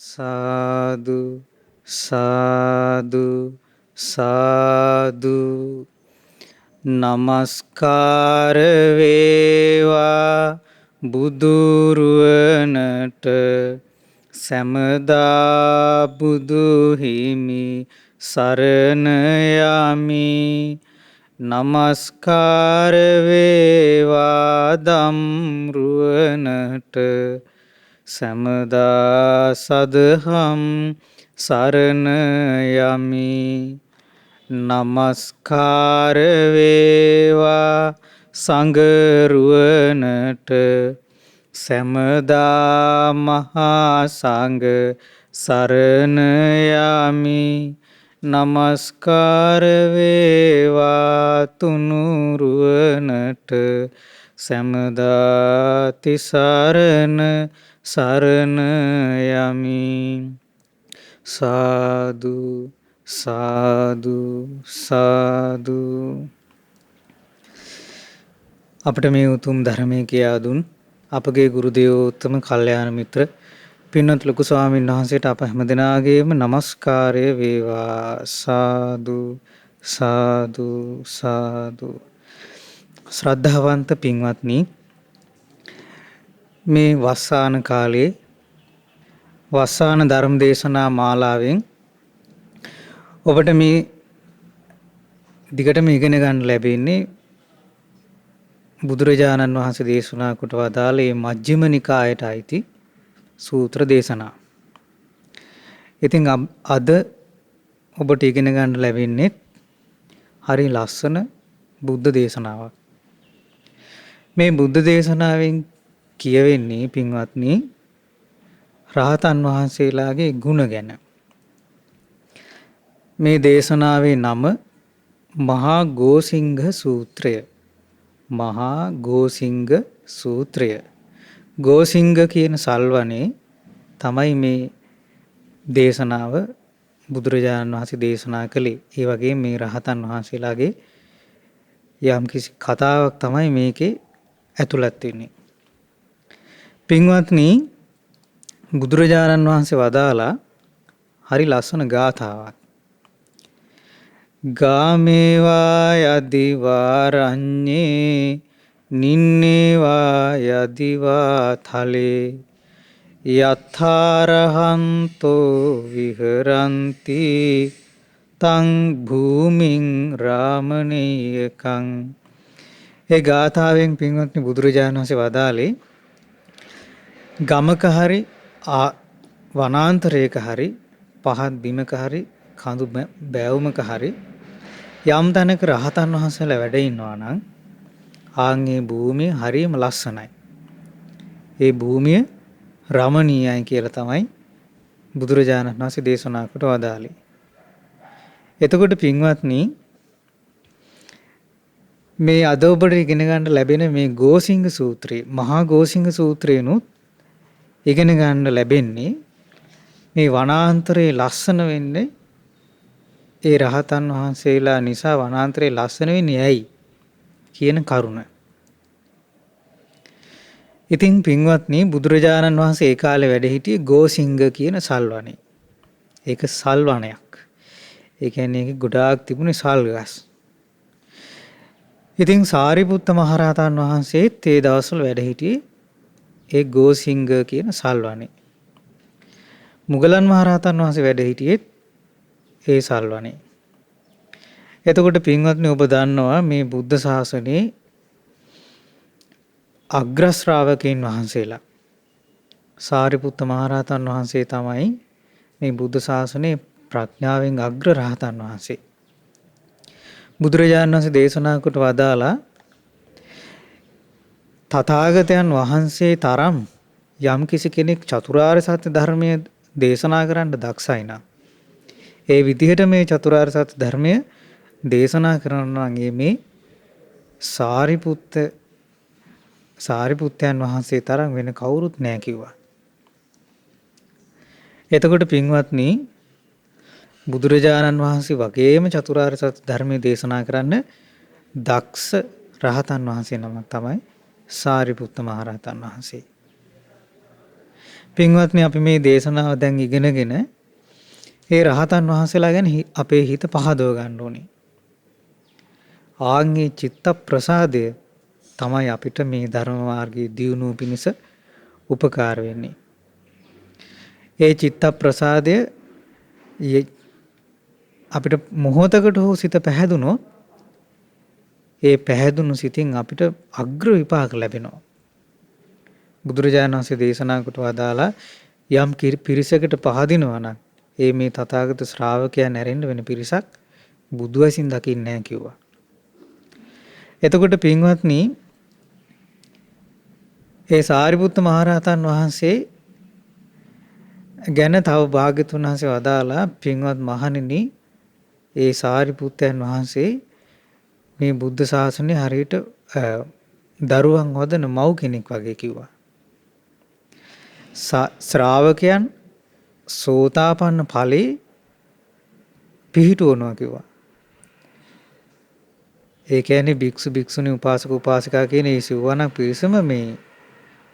සාදු සාදු සාදු නමස්කාර වේවා බුදුරුවනට සැමදා බුදු හිමි සරණ යමි. නමස්කාර වේවා ධම්රුවනට සැමදා සදහම් සරණ යමි. නමස්කාර වේවා සංඝරුවනට සැමදා මහා සංඝ සරණ යමි. නමස්කාර වේවා තුනුරුවනට සැමදා තිසරණ සරණ යමි. සාදු සාදු සාදු. අපට මේ උතුම් ධර්මය කියා දුන් අපගේ ගුරු දේවෝත්තම කල්යාණ මිත්‍ර පින්වත් ලොකු ස්වාමීන් වහන්සේට අප හැමදෙනාගේම নমස්කාරය වේවා. සාදු සාදු සාදු. ශ්‍රද්ධාවන්ත පින්වත්නි, මේ වස්සාන කාලයේ වස්සාන ධර්ම දේශනා මාලාවෙන් ඔබට මේ දිගටම ඉගෙන ගන්න ලැබෙන්නේ බුදුරජාණන් වහන්සේ දේශනා කොට වදාළ මේ මජ්ක්‍ධිම නිකායට අයිති සූත්‍ර දේශනා. ඉතින් අද ඔබට ඉගෙන ගන්න ලැබෙන්නේ හරි ලස්සන බුද්ධ දේශනාවක්. මේ බුද්ධ දේශනාවෙන් කියවෙන්නේ පින්වත්නි රහතන් වහන්සේලාගේ ගුණ ගැන. මේ දේශනාවේ නම මහා ගෝසිංහ සූත්‍රය. මහා ගෝසිංහ සූත්‍රය. ගෝසිංහ කියන සල්වනේ තමයි මේ දේශනාව බුදුරජාණන් වහන්සේ දේශනා කළේ. ඒ වගේ මේ රහතන් වහන්සේලාගේ යම්කිසි කතාවක් තමයි මේකේ ඇතුළත් වෙන්නේ. පින්වත්නි, බුදුරජාණන් වහන්සේ වදාලා හරි ලස්සන ගාථාවක්. ගාමේවා යදිවාරඤ්ඤේ නින්නේවා යදිවා තලේ යථාරහන්තෝ විහරಂತಿ තං භූමින් රාමණීයකං. ඒ ගාථාවෙන් පින්වත්නි බුදුරජාණන් වහන්සේ වදාළේ ගමක හරි වනාන්තරයක හරි පහත් බිමක හරි කඳු බෑවුමක හරි යම් තැනක රහතන් වහන්සේලා වැඩ ඉන්නවා නම් ආන්ගේ භූමිය හරිම ලස්සනයි. ඒ භූමිය රමණීයයි කියලා තමයි බුදුරජාණන් වහන්සේ දේශනා කොට වදාළේ. එතකොට පින්වත්නි, මේ අද ඔබට ඉගෙන ගන්න ලැබෙන මේ ගෝසිංහ සූත්‍රය, මහා ගෝසිංහ සූත්‍රයනොත් ඉගෙන ගන්න ලැබෙන්නේ මේ වනාන්තරයේ ලස්සන වෙන්නේ ඒ රහතන් වහන්සේලා නිසා වනාන්තරයේ ලස්සන වෙන්නේ ඇයි කියන කරුණ. ඉතින් පින්වත්නි, බුදුරජාණන් වහන්සේ ඒ කාලේ වැඩ සිටියේ ගෝසිංහ කියන සල්වනේ. ඒක සල්වනයක්. ඒ කියන්නේ ඒක ගොඩාක් තිබුණේ සල් ගස්. ඉතින් සාරිපුත්ත මහරහතන් වහන්සේත් ඒ දවස්වල වැඩ සිටියේ ඒ ගෝසිංහ කියන සල්වනේ. මුගලන් මහරහතන් වහන්සේ වැඩ සිටියේ ඒ සල්වනේ. එතකොට පින්වත්නි, ඔබ දන්නවා මේ බුද්ධ ශාසනයේ අග්‍ර ශ්‍රාවකයන් වහන්සේලා සාරිපුත්ත මහරහතන් වහන්සේ තමයි මේ බුද්ධ ශාසනයේ ප්‍රඥාවෙන් අග්‍ර රහතන් වහන්සේ. බුදුරජාණන් වහන්සේ දේශනා කොට වදාලා තථාගතයන් වහන්සේ තරම් යම් කිසි කෙනෙක් චතුරාර්ය සත්‍ය ධර්මය දේශනා කරන්න දක්ෂයි නම් ඒ විදිහට මේ චතුරාර්ය සත්‍ය ධර්මය දේශනා කරනවා නම් මේ සාරිපුත්තයන් වහන්සේ තරම් වෙන කවුරුත් නැහැ කිව්වා. එතකොට පින්වත්නි, බුදුරජාණන් වහන්සේ වගේම චතුරාර්ය සත්‍ය ධර්මය දේශනා කරන්න දක්ෂ රහතන් වහන්සේ නමක් තමයි සාරිපුත්ත මහරහතන් වහන්සේ. පින්වත්නි අපි මේ දේශනාව දැන් ඉගෙනගෙන ඒ රහතන් වහන්සේලා ගැන අපේ හිත පහදව ගන්න ඕනේ. ආන්ගේ චිත්ත ප්‍රසාදය තමයි අපිට මේ ධර්ම මාර්ගයේ දියුණුව පිණිස උපකාර වෙන්නේ. ඒ චිත්ත ප්‍රසාදය අපිට මොහොතකට හෝ සිත පැහැදුනොත් ඒ පැහැදුණු සිතින් අපිට අග්‍ර විපාක ලැබෙනවා. බුදුරජාණන් වහන්සේ දේශනා කොට වදාලා යම් පිරිසකට පහදිනවා නම් ඒ මේ තථාගත ශ්‍රාවකයන් ඇරෙන්න වෙන පිරිසක් බුදු ඇසින් දකින්නේ නැහැ කිව්වා. එතකොට පින්වත්නි ඒ සාරිපුත්ත මහරහතන් වහන්සේ ගැන තව භාග්‍යතුන් වහන්සේ වදාලා පින්වත් මහණෙනි ඒ සාරිපුත්තයන් වහන්සේ මේ බුද්ධ ශාසනය හරියට දරුවන් හොදන මව් කෙනෙක් වගේ කිව්වා. ශ්‍රාවකයන් සෝතාපන්න ඵලේ පිහිටුවනවා කිව්වා. ඒ කියන්නේ භික්ෂු භික්ෂුණී උපාසක උපාසිකා කියන ඒ සිව්වණක් පිරිසම මේ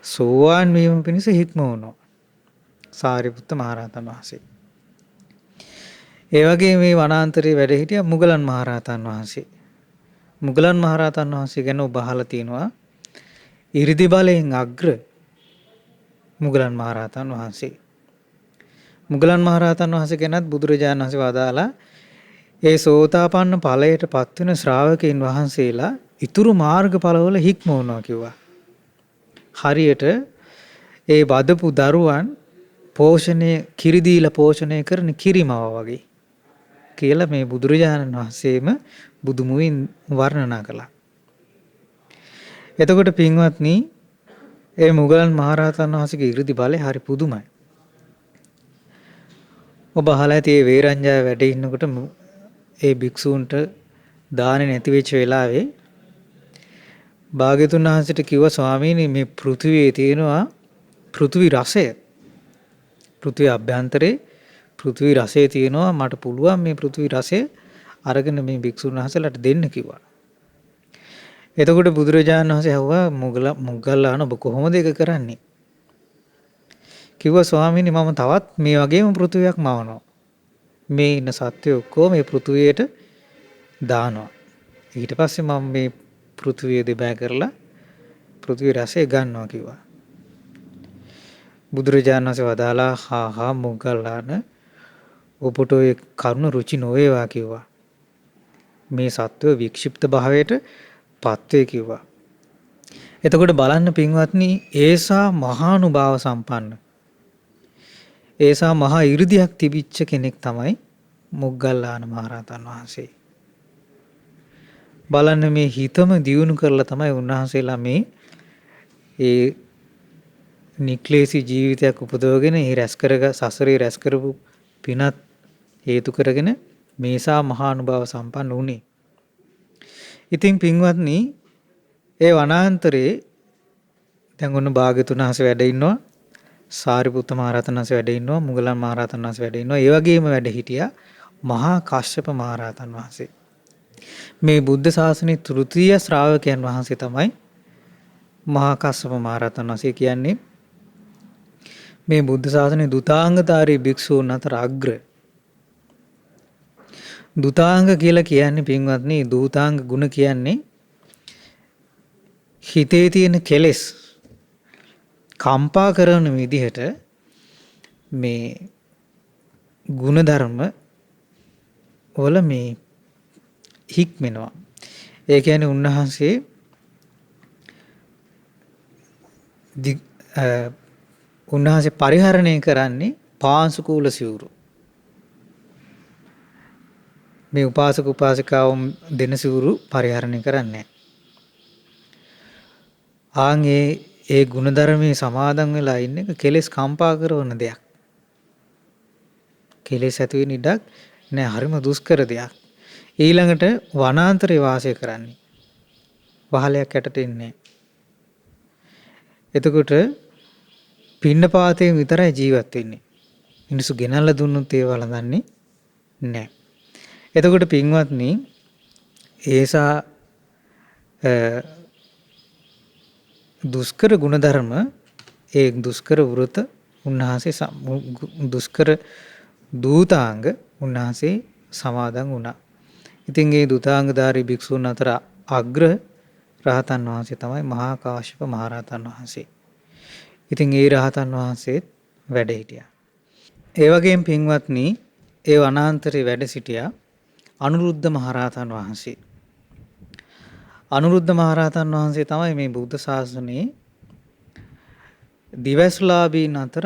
සෝවාන් වීම පිණිස හික්ම වුණා. සාරිපුත්ත මහරහතන් වහන්සේ. ඒ වගේ මේ වනාන්තරයේ වැඩ හිටිය මුගලන් මහරහතන් වහන්සේ. මුගලන් මහරහතන් වහන්සේ ගැන ඔබ අහලා තියෙනවා. 이르දි බලයෙන් අග්‍ර මුගලන් මහරහතන් වහන්සේ. මුගලන් මහරහතන් වහන්සේ ගැනත් බුදුරජාණන් වහන්සේ වදාලා ඒ සෝතාපන්න ඵලයට පත්වෙන ශ්‍රාවකයන් වහන්සේලා ඊතුරු මාර්ගඵලවල හික්ම වුණා කිව්වා. හරියට ඒ වදපු දරුවන් පෝෂණය කිරි දීලා පෝෂණය කරන කිරිමව වගේ කියලා මේ බුදුරජාණන් වහන්සේම බුදුමුවින් වර්ණනා කළා. එතකොට පින්වත්නි ඒ මුගලන් මහරහතන් වහන්සේගේ 이르දි බලය හරි පුදුමයි. ඔබ අහලා ඇති මේ වේරංජාව වැඩ ඉන්නකොට ඒ භික්ෂූන්ට දානේ නැති වෙච්ච වෙලාවේ භාග්‍යතුන් වහන්සේට කිව්වා ස්වාමීනි මේ පෘථිවියේ තියෙනවා පෘථිවි රසය. පෘථිවි අභ්‍යන්තරේ පෘථිවි රසය තියෙනවා මට පුළුවන් මේ පෘථිවි රසය අරගෙන මේ භික්ෂුන් වහන්සේලාට දෙන්න කිව්වා. එතකොට බුදුරජාණන් වහන්සේ ඇහුවා මුගල්ලාන ඔබ කොහොමද ඒක කරන්නේ? කිව්වා ස්වාමීනි මම තවත් මේ වගේම පෘථිවියක් මවනවා. මේ ඉන්න සත්වය ඔක්කොම මේ පෘථිවියට දානවා. ඊට පස්සේ මම මේ පෘථිවිය දෙබෑ කරලා පෘථිවි රසය ගන්නවා කිව්වා. බුදුරජාණන් වහන්සේ වදාලා හා මුගල්ලාන ඔබට ඔය කරුණ රුචි නොවේවා කිව්වා. මේ සත්වය වික්ෂිප්ත භාවයට පත්වේ කිව්වා. එතකොට බලන්න පින්වත්නි ඒසා මහානුභාව සම්පන්න ඒසා මහා 이르දියක් තිබිච්ච කෙනෙක් තමයි මොග්ගල්ලාන මහරහතන් වහන්සේ. බලන්න මේ හිතම දියුණු කරලා තමයි උන්වහන්සේලා මේ ඒ නික්ලේශී ජීවිතයක් උපදවගෙන ඒ සසරේ රැස් කරපු පිනත් හේතු කරගෙන මේසා මහානුභාව සම්පන්න වුණේ. ඉතින් පින්වත්නි ඒ වනාන්තරේ දැන් ඔන්න භාග්‍යතුන් වහන්සේ වැඩ ඉන්නවා. සාරිපුත්ත මහරහතන් වහන්සේ වැඩ ඉන්නවා. මුගලන් මහරහතන් වහන්සේ වැඩ ඉන්නවා. ඒ වගේම වැඩ හිටියා මහා කාශ්‍යප මහරහතන් වහන්සේ. මේ බුද්ධ ශාසනයේ තෘතීය ශ්‍රාවකයන් වහන්සේ තමයි මහා කාශ්‍යප මහරහතන් වහන්සේ කියන්නේ. මේ බුද්ධ ශාසනයේ දුතාංගධාරී භික්ෂූන් අතර අග්‍ර. දුතාංග කියලා කියන්නේ පින්වත්නි දූතාංග ගුණ කියන්නේ හිතේ තියෙන කෙලෙස් කම්පා කරන විදිහට මේ ගුණධර්ම වල මේ හික්මෙනවා. ඒ කියන්නේ උන්වහන්සේ පරිහරණය කරන්නේ පාංශුකූල සිවුරු. මේ උපාසක උපාසිකාවම් දෙන සිවුරු පරිහරණය කරන්නේ. ඒ ගුණධර්මයේ සමාදන් වෙලා ඉන්න එක කෙලෙස් කම්පා කරන දෙයක්. කෙලෙස් ඇති වෙන ඉඩක් නෑ. හරිම දුෂ්කර දෙයක්. ඊළඟට වනාන්තරේ වාසය කරන්නේ. වහලයක් යටට ඉන්නේ. එතකොට පින්නපාතයෙන් විතරයි ජීවත් වෙන්නේ. මිනිස්සු ගෙනල්ලා දුන්නොත් ඒව වළඳන්නේ නෑ. එතකොට පින්වත්නි ඒසා දුෂ්කර ගුණධර්ම ඒ දුෂ්කර වෘත උන්වහන්සේ දුෂ්කර දූතාංග උන්වහන්සේ සමාදන් වුණා. ඉතින් ඒ දුතාංගධාරී භික්ෂුන් අතර අග්‍ර රහතන් වහන්සේ තමයි මහා කාශ්‍යප මහරහතන් වහන්සේ. ඉතින් ඒ රහතන් වහන්සේත් වැඩ හිටියා. ඒ වගේම පින්වත්නි ඒ වනාන්තරේ වැඩ සිටියා අනුරුද්ධ මහරහතන් වහන්සේ. අනුරුද්ධ මහරහතන් වහන්සේ තමයි මේ බුද්ධ ශාසනයේ දිවස්ලාභීන් අතර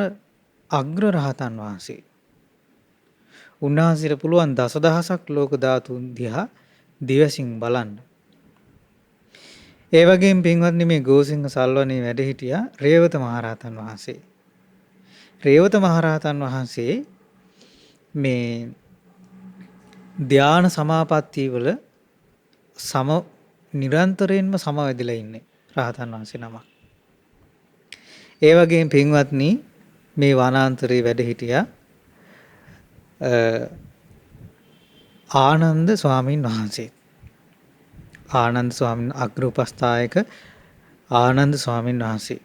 අග්‍ර රහතන් වහන්සේ. උන්වහන්සේට පුළුවන් දසදහසක් ලෝක ධාතුන් දිහා දිවසින් බලන්න. ඒ වගේම පින්වත්නි මේ ගෝසිංහ සල්වනේ වැඩ හිටියා රේවත මහරහතන් වහන්සේ. රේවත මහරහතන් වහන්සේ මේ ධාන සමාපatti වල නිරන්තරයෙන්ම සමවැදිලා ඉන්නේ රහතන් වහන්සේ නමක්. ඒ වගේම පින්වත්නි මේ වනාන්තරේ වැඩ හිටියා ආනන්ද ස්වාමීන් වහන්සේ. ආනන්ද ස්වාමීන් අග්‍ර උපස්ථායක ආනන්ද ස්වාමීන් වහන්සේ.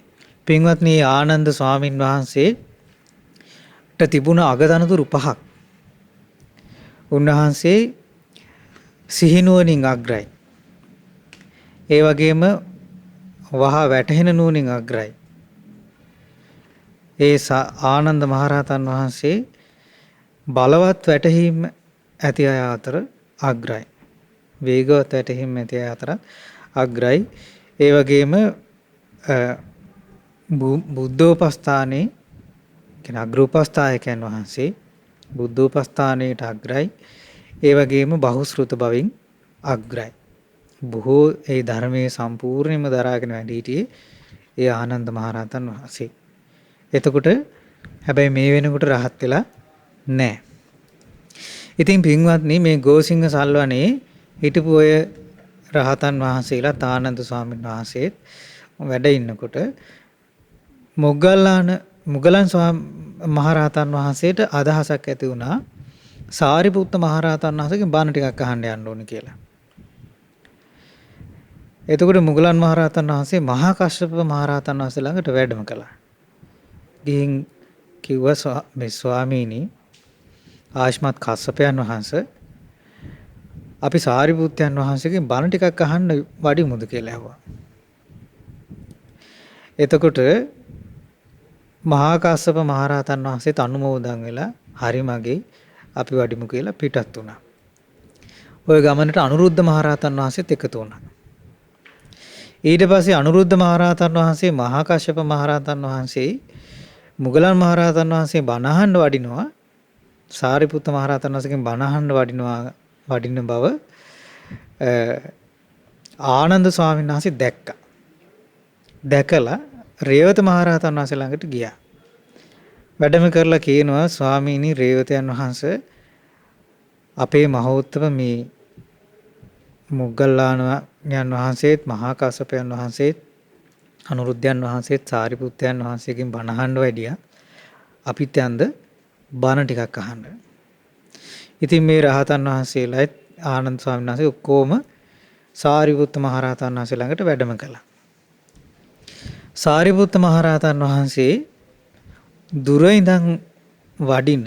පින්වත්නි ආනන්ද ස්වාමීන් වහන්සේට තිබුණ අගදනතුරු 5ක්. උන්වහන්සේ සිහිනුවණින් අග්‍රයි. ඒ වගේම වහ වැටහෙන නුවණින් අග්‍රයි. ඒ ආනන්ද මහරහතන් වහන්සේ බලවත් වැටහීම ඇති අය අතර අග්‍රයි. වේගවත් වැටහීම ඇති අය අතර අග්‍රයි. ඒ වගේම බුද්ධෝපස්ථානයේ කියන අග්‍රෝපස්ථායකයන් වහන්සේ බුද්ධෝපස්ථානයට අග්‍රයි. ඒ වගේම බහුශ්‍රුත බවින් අග්‍රයි. බොහෝ ඒ ධර්මයේ සම්පූර්ණයෙන්ම දරාගෙන වැඩ සිටියේ ඒ ආනන්ද මහරහතන් වහන්සේ. එතකොට හැබැයි මේ වෙනකොට රහත් වෙලා නැහැ. ඉතින් පින්වත්නි මේ ගෝසිංහ සල්වනේ හිටපු ඔය රහතන් වහන්සේලා ආනන්ද ස්වාමීන් වහන්සේත් වැඩ ඉන්නකොට මොග්ගල්ලාන මුගලන් මහරහතන් වහන්සේට අදහසක් ඇති වුණා සාරිපුත්ත මහරහතන් වහන්සේගෙන් බණ ටිකක් අහන්න යන්න ඕනේ කියලා. එතකොට මුගලන් මහරහතන් වහන්සේ මහා කශ්‍යප මහරහතන් වහන්සේ ළඟට වැඩම කළා. ගිහින් කිව්වා මේ ස්වාමීනි ආශ්මත් කස්සපයන් වහන්සේ අපි සාරිපුත්තයන් වහන්සේගෙන් බණ ටිකක් අහන්න වඩිමුද කියලා ඇහුවා. එතකොට මහා කස්සප මහරහතන් වහන්සේත් අනුමෝදන් වෙලා හරි මගේ අපි වඩිමු කියලා පිටත් වුණා. ওই ගමනට අනුරුද්ධ මහරහතන් වහන්සේත් එකතු වුණා. ඊට පස්සේ අනුරුද්ධ මහරහතන් වහන්සේ මහා කශ්‍යප මහරහතන් වහන්සේ මුගලන් මහරහතන් වහන්සේ බණ අහන්න වඩිනවා. සාරිපුත්ත මහරහතන් වහන්සේගෙන් බණ අහන්න වඩින බව ආනන්ද ස්වාමීන් වහන්සේ දැක්කා. දැකලා රේවත මහරහතන් වහන්සේ ළඟට ගියා. වැඩම කරලා කියනවා ස්වාමීනි රේවතයන් වහන්සේ අපේ මහෝත්තම මේ මුග්ගල්ලාණන් වහන්සේත් මහා කස්සපයන් වහන්සේත් අනුරුද්ධයන් වහන්සේත් සාරිපුත්තයන් වහන්සේගෙන් බණ අහන්න වැඩියා. අපිත් යන්ද බණ ටිකක් අහන්න. ඉතින් මේ රහතන් වහන්සේලාත් ආනන්ද ස්වාමීන් වහන්සේ ඔක්කොම සාරිපුත්ත මහරහතන් වහන්සේ ළඟට වැඩම කළා. සාරිපුත්ත මහරහතන් වහන්සේ දුර ඉඳන් වඩින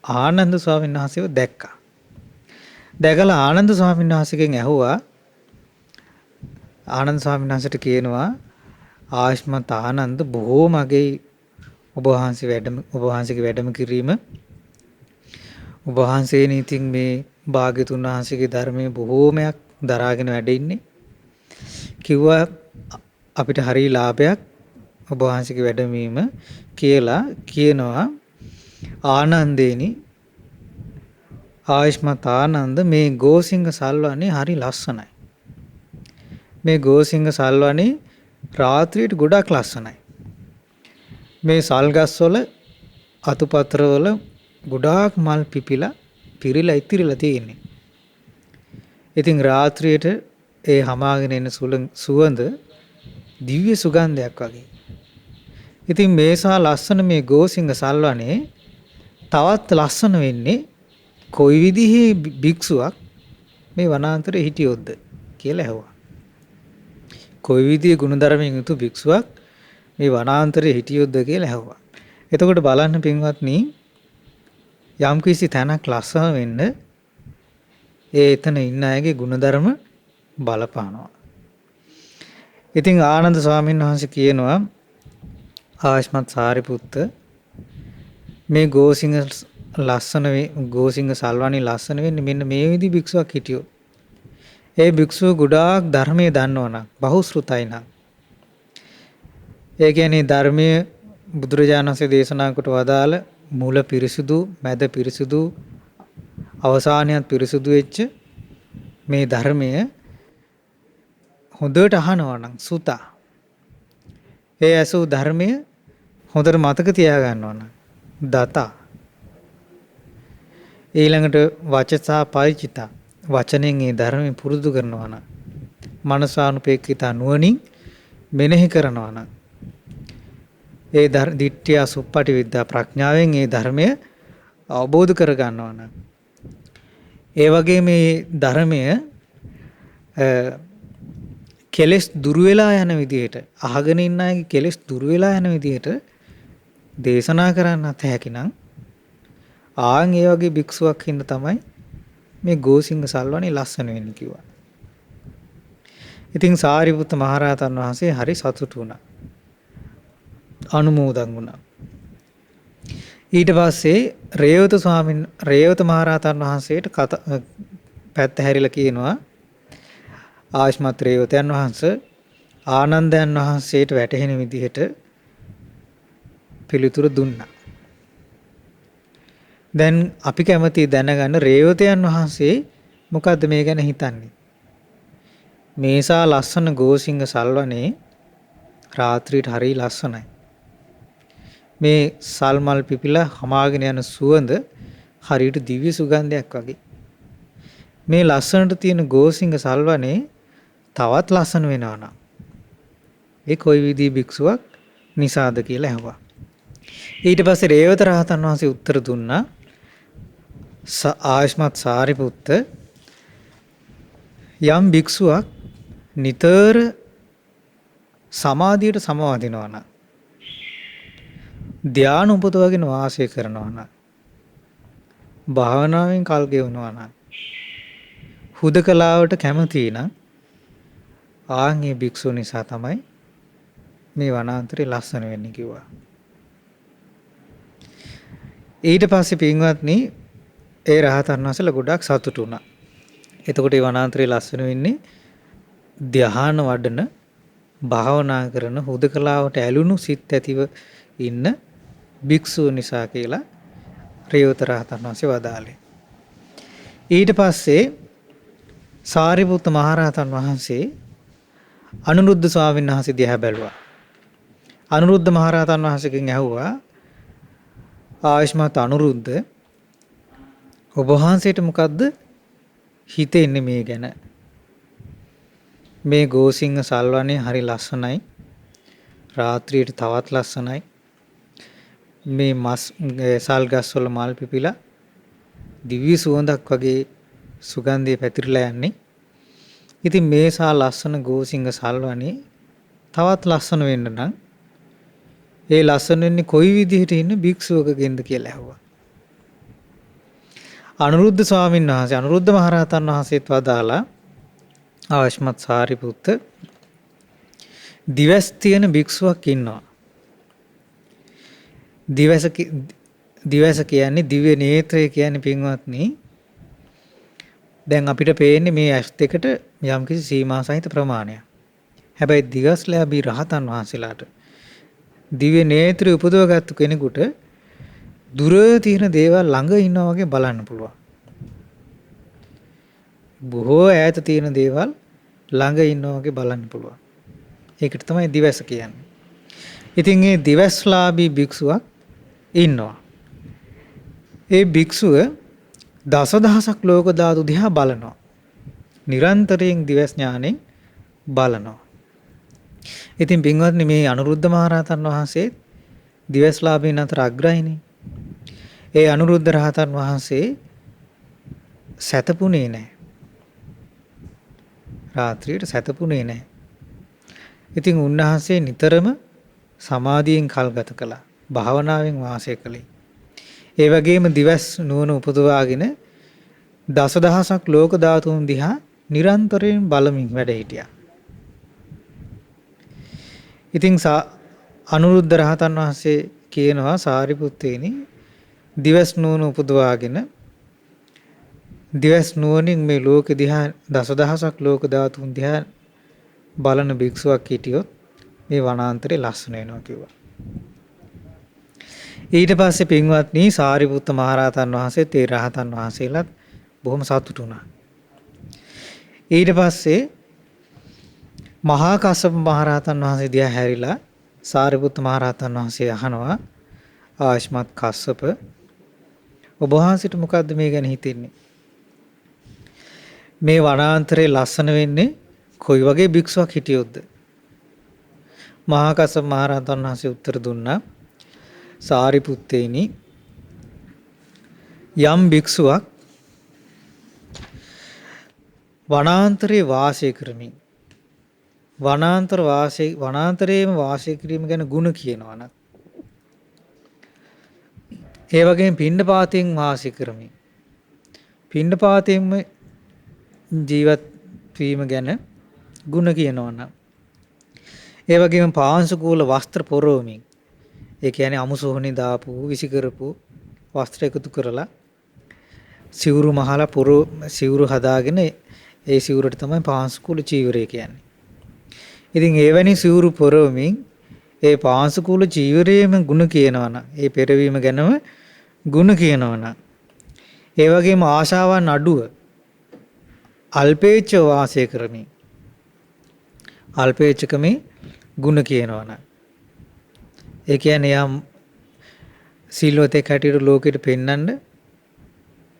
ආනන්ද ස්වාමීන් වහන්සේව දැක්කා. දැකලා ආනන්ද ස්වාමීන් වහන්සේගෙන් ඇහුවා ආනන්ද ස්වාමීන් වහන්සේට කියනවා ආශ්මත් ආනන්ද බොහෝම අගේ ඔබ වහන්සේගේ වැඩම කිරීම ඔබ වහන්සේනේ ඉතින් මේ භාග්‍යතුන් වහන්සේගේ ධර්මයේ බොහෝමයක් දරාගෙන වැඩ ඉන්නේ කිව්වා අපිට හරි ලාභයක් ඔබ වහන්සේගේ වැඩමීම කියලා කියනවා ආනන්දේනි ආයුෂ්මත් ආනන්ද මේ ගෝසිංහ සල්වනේ හරි ලස්සනයි. මේ ගෝසිංහ සල්වනේ රාත්‍රියට ගොඩක් ලස්සනයි. මේ සල්ගස්වල අතුපතරවල ගොඩාක් මල් පිපිලා පිරීලා ඉතිරිලා තියෙන්නේ. ඉතින් රාත්‍රියට ඒ හමාගෙන එන සුවඳ දිව්‍ය සුගන්ධයක් වගේ. ඉතින් මේසා ලස්සන මේ ගෝසිංහ සල්වනේ තවත් ලස්සන වෙන්නේ කොයි විදිහේ භික්ෂුවක් මේ වනාන්තරේ හිටියොත්ද කියලා ඇහුවා. කොයි විදිහේ ගුණධර්මයෙන් යුතු භික්ෂුවක් මේ වනාන්තරේ හිටියොත්ද කියලා ඇහුවා. එතකොට බලන්න පින්වත්නි යම් කිසි තැනක් ලස්සන වෙන්න එතන ඉන්න අයගේ ಗುಣධර්ම බලපානවා. ඉතින් ආනන්ද ස්වාමීන් වහන්සේ කියනවා ආයස්මත් සාරිපුත්ත මේ ගෝසිංහ ගෝසිංහ සල්වණි ලස්සන වෙන්නේ මෙන්න මේ විදි භික්ෂුවක් හිටියෝ. ඒ භික්ෂුව ගොඩාක් ධර්මයේ දන්නවනම් බහුශ්‍රුතයි නම්. ඒ කියන්නේ ධර්මයේ බුදුරජාණන් වහන්සේ දේශනා කොට වදාළ මූල පිරිසුදු, මැද පිරිසුදු, අවසානයත් පිරිසුදු වෙච්ච මේ ධර්මය හොඳට අහනවා නම් සුතා. ඒ ඇසූ ධර්මය හොඳට මතක තියා ගන්නවා නම් දතා. ඊළඟට වචසා පරිචිතා වචනෙන් ඒ ධර්මය පුරුදු කරනවා නම් මනසානුපේක්ඛිතා නුවණින් මෙනෙහි කරනවා නම් ඒ දිට්ඨිය සුප්පටි විද්‍යා ප්‍රඥාවෙන් ඒ ධර්මය අවබෝධ කර ගන්නවා නම් ඒ වගේ මේ ධර්මය කෙලෙස් දුර වෙලා යන විදිහට අහගෙන ඉන්න අයගේ කෙලෙස් දුර වෙලා යන විදිහට දේශනා කරන්නත් හැකිනම් ආන් ඒ වගේ භික්ෂුවක් ඉන්න තමයි මේ ගෝසිංහ සල්වණි ලස්සන වෙන්නේ කිව්වා. ඉතින් සාරිපුත්ත මහරහතන් වහන්සේ හරි සතුටු වුණා. අනුමෝදන් වුණා. ඊට පස්සේ රේවත මහරහතන් වහන්සේට පැත්ත හැරිලා කියනවා ආයස්මත් රේවතයන් වහන්සේ ආනන්දයන් වහන්සේට වැටහෙන විදිහට පිළිතුරු දුන්නා. දැන් අපි කැමති දැනගන්න රේවතයන් වහන්සේ මොකද්ද මේ ගැන හිතන්නේ? මේසා ලස්සන ගෝසිංහ සල්වනේ රාත්‍රියට හරිය ලස්සනයි. මේ සල්මල් පිපිලා හමාගෙන යන සුවඳ හරියට දිව්‍ය සුගන්ධයක් වගේ. මේ ලස්සනට තියෙන ගෝසිංහ සල්වනේ තවත් ලස්සන වෙනවා නම් ඒ කොයි විදිහේ භික්ෂුවක් නිසාද කියලා ඇහුවා. ඊට පස්සේ රේවත රහතන් වහන්සේ උත්තර දුන්නා ආයස්මත් සාරිපුත්ත යම් භික්ෂුවක් නිතර සමාධියට සමවදිනවා නම් ධ්‍යාන උපදවගෙන වාසය කරනවා නම් භාවනාවෙන් කල් ගෙවනවා නම් හුදකලාවට කැමති නම් ආන් මේ භික්ෂුව නිසා තමයි මේ වනාන්තරේ ලස්සන වෙන්නේ කිව්වා. ඊට පස්සේ පින්වත්නි ඒ රහතන් වහන්සේලා ගොඩක් සතුටු වුණා. එතකොට මේ වනාන්තරේ ලස්සන වෙන්නේ ධ්‍යාන වඩන භාවනා කරන හුදකලාවට ඇලුණු සිත් ඇතිව ඉන්න භික්ෂුව නිසා කියලා රේවත රහතන් වහන්සේ වදාළේ. ඊට පස්සේ සාරිපුත්ත මහරහතන් වහන්සේ අනුරුද්ධ ස්වාමීන් වහන්සේ දිහා බැලුවා. අනුරුද්ධ මහරහතන් වහන්සේගෙන් ඇහුවා ආයස්මත් අනුරුද්ධ ඔබ වහන්සේට මොකද්ද හිතෙන්නේ මේ ගැන? මේ ගෝසිංහ සල්වනේ හරි ලස්සනයි. රාත්‍රියට තවත් ලස්සනයි. මේ සල් ගස්වල මල් පිපිලා දිව්‍ය සුවඳක් වගේ සුගන්ධය පැතිරලා යන්නේ. ඉතින් මේසා ලස්සන ගෝසිංහ සල්වනේ තවත් ලස්සන වෙන්න නම් ඒ ලස්සන වෙන්නේ කොයි විදිහට ඉන්න භික්ෂුවකගෙන්ද කියලා ඇහුවා. අනුරුද්ධ ස්වාමීන් වහන්සේ අනුරුද්ධ මහරහතන් වහන්සේත් වදාලා ආයස්මත් සාරිපුත්ත දිවස් තියෙන භික්ෂුවක් ඉන්නවා. දිවස කියන්නේ දිව්‍ය නේත්‍රය කියන්නේ පින්වත්නි දැන් අපිට පේන්නේ මේ ඇස් දෙකට යම්කිසි සීමා සහිත ප්‍රමාණයක්. හැබැයි දිවස්ලෑබී රහතන් වහන්සේලාට දිව්‍ය නේත්‍රය උපදවගත්තු කෙනෙකුට දුර තියෙන දේවල් ළඟ ඉන්නා වගේ බලන්න පුළුවන්. බොහෝ ඈත තියෙන දේවල් ළඟ ඉන්නා වගේ බලන්න පුළුවන්. ඒකට තමයි දිවස කියන්නේ. ඉතින් මේ දිවස්ලාභී භික්ෂුවක් ඉන්නවා. ඒ භික්ෂුව දසදහසක් ලෝක ධාතු දිහා බලනවා. නිරන්තරයෙන් දිවස් ඥාණයෙන් බලනවා. ඉතින් පින්වත්නි මේ අනුරුද්ධ මහරහතන් වහන්සේ දිවස්ලාභීන් අතර අග්‍රයිනේ. ඒ අනුරුද්ධ රහතන් වහන්සේ සැතපුණේ නැහැ. රාත්‍රියට සැතපුණේ නැහැ. ඉතින් උන්වහන්සේ නිතරම සමාධියෙන් කල් ගත කළා. භාවනාවෙන් වාසය කළේ. ඒ වගේම දිවස් නුවණ උපදවාගෙන දසදහසක් ලෝක ධාතුන් දිහා නිරන්තරයෙන් බලමින් වැඩ හිටියා. ඉතින් අනුරුද්ධ රහතන් වහන්සේ කියනවා සාරිපුත්තේනි දිවස් නුවණ උපදවාගෙන දිවස් නුවණින් මේ ලෝක දිහා දසදහසක් ලෝක ධාතුන් දිහා බලන භික්ෂුවක් හිටියොත් මේ වනාන්තරේ ලස්සන වෙනවා කිව්වා. ඊට පස්සේ පින්වත්නි සාරිපුත්ත මහරහතන් වහන්සේ තේ රහතන් වහන්සේලාත් බොහොම සතුටු වුණා. ඊට පස්සේ මහා කස්සප මහරහතන් වහන්සේ දිහා හැරිලා සාරිපුත්ත මහරහතන් වහන්සේ අහනවා ආශ්මත් කස්සප ඔබ වහන්සේට මොකද්ද මේ ගැන හිතෙන්නේ? මේ වනාන්තරේ ලස්සන වෙන්නේ කොයි වගේ භික්ෂුවක් හිටියොත්ද? මහා කස්සප මහරහතන් වහන්සේ උත්තර දුන්නා සාරිපුත්තේනි යම් භික්ෂුවක් වනාන්තරේ වාසය කරමින් වනාන්තරයේම වාසය කිරීම ගැන ಗುಣ කියනවා නම් ඒ වගේම පිණ්ඩපාතයෙන් වාසය කරමින් පිණ්ඩපාතයෙන්ම ජීවත් වීම ගැන ಗುಣ කියනවා නම් ඒ වගේම පාංශුකූල වස්ත්‍ර පොරවමින් ඒ කියන්නේ අමුසෝහනේ දාපු විසි කරපු වස්ත්‍ර එකතු කරලා සිවුරු මහලා සිවුරු හදාගෙන ඒ සිවුරට තමයි පාංශුකූල චීවරය කියන්නේ. ඉතින් එවැනි සිවුරු පොරවමින් ඒ පාංශුකූල චීවරයේම ಗುಣ කියනවනම් ඒ පෙරවීම ගැනම ಗುಣ කියනවනම් ඒ වගේම ආශාවන් අඩුව අල්පේච්ඡ වාසය කරමින් අල්පේච්ඡකමේ ಗುಣ කියනවනම් ඒ කියන්නේ යම් සිල්වතෙක් හැටියට ලෝකෙට පෙන්වන්න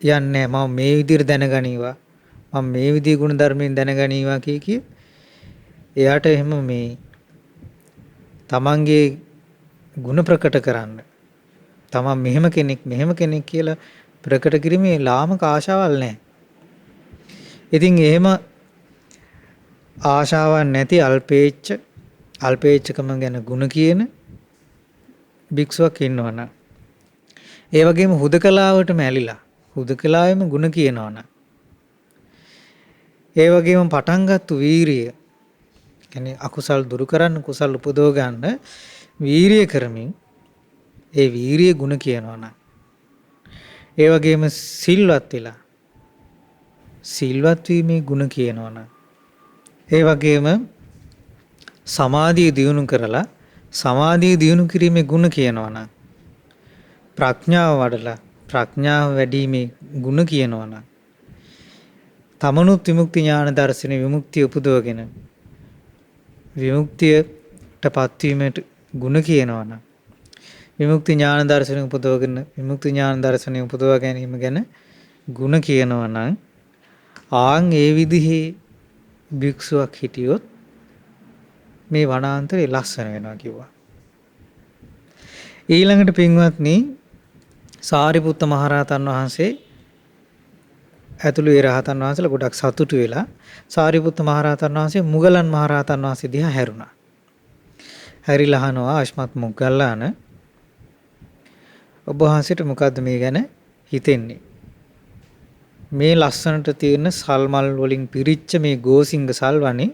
යන්නේ මම මේ විදිහට දැනගනීවා මම මේ විදිහේ ගුණ ධර්මයෙන් දැනගනීවා කිය එයාට එහෙම මේ තමන්ගේ ಗುಣ ප්‍රකට කරන්න තමන් මෙහෙම කෙනෙක් කියලා ප්‍රකට කිරීමේ ලාමක ආශාවල් නැහැ. ඉතින් එහෙම ආශාවක් නැති අල්පේච්ඡකම ගැන ಗುಣ කියන භික්ෂුවක් ඉන්නවනම් ඒ වගේම හුදකලාවටම ඇලිලා හුදකලාවෙම ಗುಣ කියනවනම් ඒ වගේම පටන් ගත්තු වීරිය කියන්නේ අකුසල් දුරු කරන්න කුසල් උපදව ගන්න වීරිය කරමින් ඒ වීරිය ಗುಣ කියනවනම් ඒ වගේම සිල්වත් වෙලා සිල්වත් වීමේ ಗುಣ කියනවනම් ඒ වගේම සමාධිය දියුණු කරලා සමාධිය දියුණු කිරීමේ ಗುಣ කියනවනම් ප්‍රඥාව වඩලා ප්‍රඥාව වැඩිීමේ ಗುಣ කියනවනම් තමනුත් විමුක්ති ඥාන දර්ශන විමුක්තිය උපදවගෙන විමුක්තියටපත් වීමට ಗುಣ කියනවනම් විමුක්ති ඥාන දර්ශන උපදවගෙන විමුක්ති ඥාන දර්ශනය උපදවා ගැනීම ගැන ಗುಣ කියනවනම් ආන් ඒ විදිහේ භික්ෂුවක් හිටියොත් මේ වනාන්තරේ ලස්සන වෙනවා කිව්වා. ඊළඟට පින්වත්නි සාරිපුත්ත මහරහතන් වහන්සේ ඇතුළු ඒ රහතන් වහන්සේලා ගොඩක් සතුටු වෙලා සාරිපුත්ත මහරහතන් වහන්සේ මුගලන් මහරහතන් වහන්සේ දිහා හැරුණා. හැරිලා අහනවා අශ්මත් මුගල්ලාන ඔබ වහන්සේට මොකද්ද මේ ගැන හිතෙන්නේ? මේ ලස්සනට තියෙන සල්මල් වලින් පිරිච්ච මේ ගෝසිංග සල්වනේ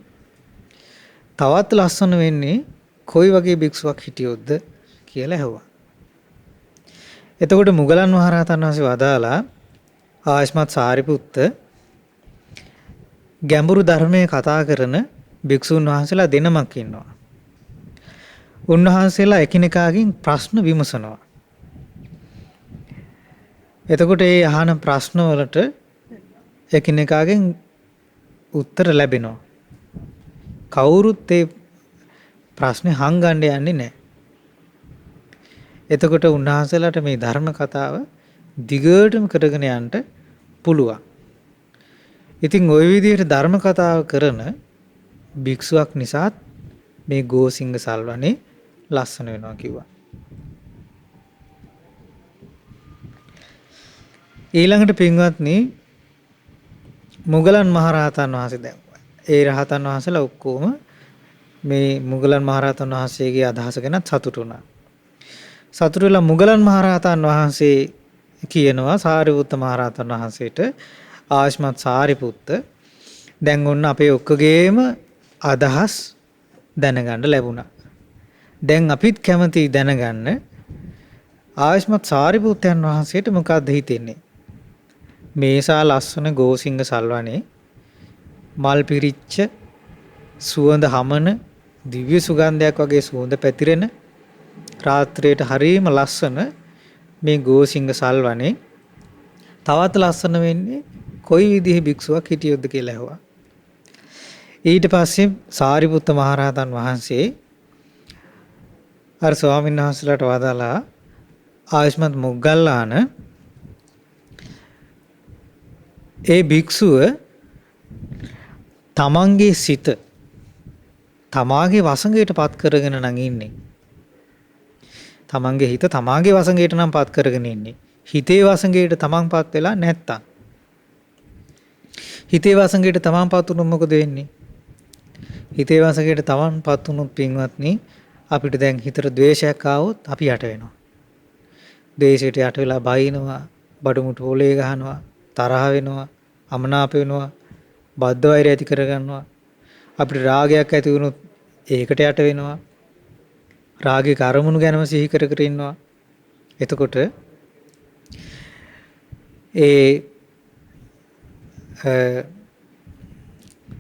තවත් ලස්සන වෙන්නේ කොයි වගේ භික්ෂුවක් හිටියොත්ද කියලා ඇහුවා. එතකොට මුගලන් මහරහතන් වහන්සේ වදාලා ආශ්මත් සාරිපුත්ත ගැඹුරු ධර්මයේ කතා කරන භික්ෂුන් වහන්සේලා දෙනමක් ඉන්නවා. උන්වහන්සේලා එකිනෙකාගෙන් ප්‍රශ්න විමසනවා. එතකොට ඒ අහන ප්‍රශ්න වලට එකිනෙකාගෙන් උත්තර ලැබෙනවා. කවුරුත් ඒ ප්‍රශ්නේ හංගන්න යන්නේ නැහැ. එතකොට උන්වහන්සේලාට මේ ධර්ම කතාව දිගටම කරගෙන යන්න පුළුවන්. ඉතින් ওই විදිහට ධර්ම කතාව කරන භික්ෂුවක් නිසා මේ ගෝසිංග සල්වනේ ලස්සන වෙනවා කිව්වා. ඊළඟට පින්වත්නි මුගලන් මහරහතන් වහන්සේ දැන් ඒ රහතන් වහන්සේලා ඔක්කොම මේ මුගලන් මහරහතන් වහන්සේගේ අදහස ගැන සතුටු වුණා. සතුටු වෙලා මුගලන් මහරහතන් වහන්සේ කියනවා සාරිපුත්ත මහරහතන් වහන්සේට ආයුෂ්මත් සාරිපුත්ත දැන් ඔන්න අපේ ඔක්කොගේම අදහස් දැනගන්න ලැබුණා. දැන් අපිත් කැමති දැනගන්න ආයුෂ්මත් සාරිපුත්තයන් වහන්සේට මොකක්ද හිතෙන්නේ? මේසා ලස්සන ගෝසිංග සල්වනේ මල් පිරිච්ච සුවඳ හමන දිව්‍ය සුගන්ධයක් වගේ සුවඳ පැතිරෙන රාත්‍රියට හරීම ලස්සන මේ ගෝසිංග සල්වනේ තවත් ලස්සන වෙන්නේ කොයි විදිහේ භික්ෂුවක් හිටියොත්ද කියලා ඇහුවා. ඊට පස්සේ සාරිපුත්ත මහරහතන් වහන්සේ අර ස්වාමීන් වහන්සේලාට වදාලා ආයුෂ්මත් මොග්ගල්ලාන ඒ භික්ෂුව තමන්ගේ සිත තමාගේ වසඟයට පත් කරගෙන නම් ඉන්නේ. තමන්ගේ හිත තමාගේ වසඟයට නම් පත් කරගෙන ඉන්නේ. හිතේ වසඟයට තමන් පත් වෙලා නැත්තම්. හිතේ වසඟයට තමන් පත් වුණොත් මොකද වෙන්නේ? හිතේ වසඟයට තමන් පත් වුණොත් පින්වත්නි අපිට දැන් හිතට ද්වේෂයක් ආවොත් අපි යට වෙනවා. ද්වේෂයට යට වෙලා බයිනවා, බඩමුට්ටු හොලේ ගහනවා, තරහ වෙනවා, අමනාප වෙනවා, බද්ධ වෛරය ඇති කරගන්නවා. අපිට රාගයක් ඇති වුණොත් ඒකට යට වෙනවා. රාගේ කර්මණු ගැනම සිහි කර කර ඉන්නවා. එතකොට ඒ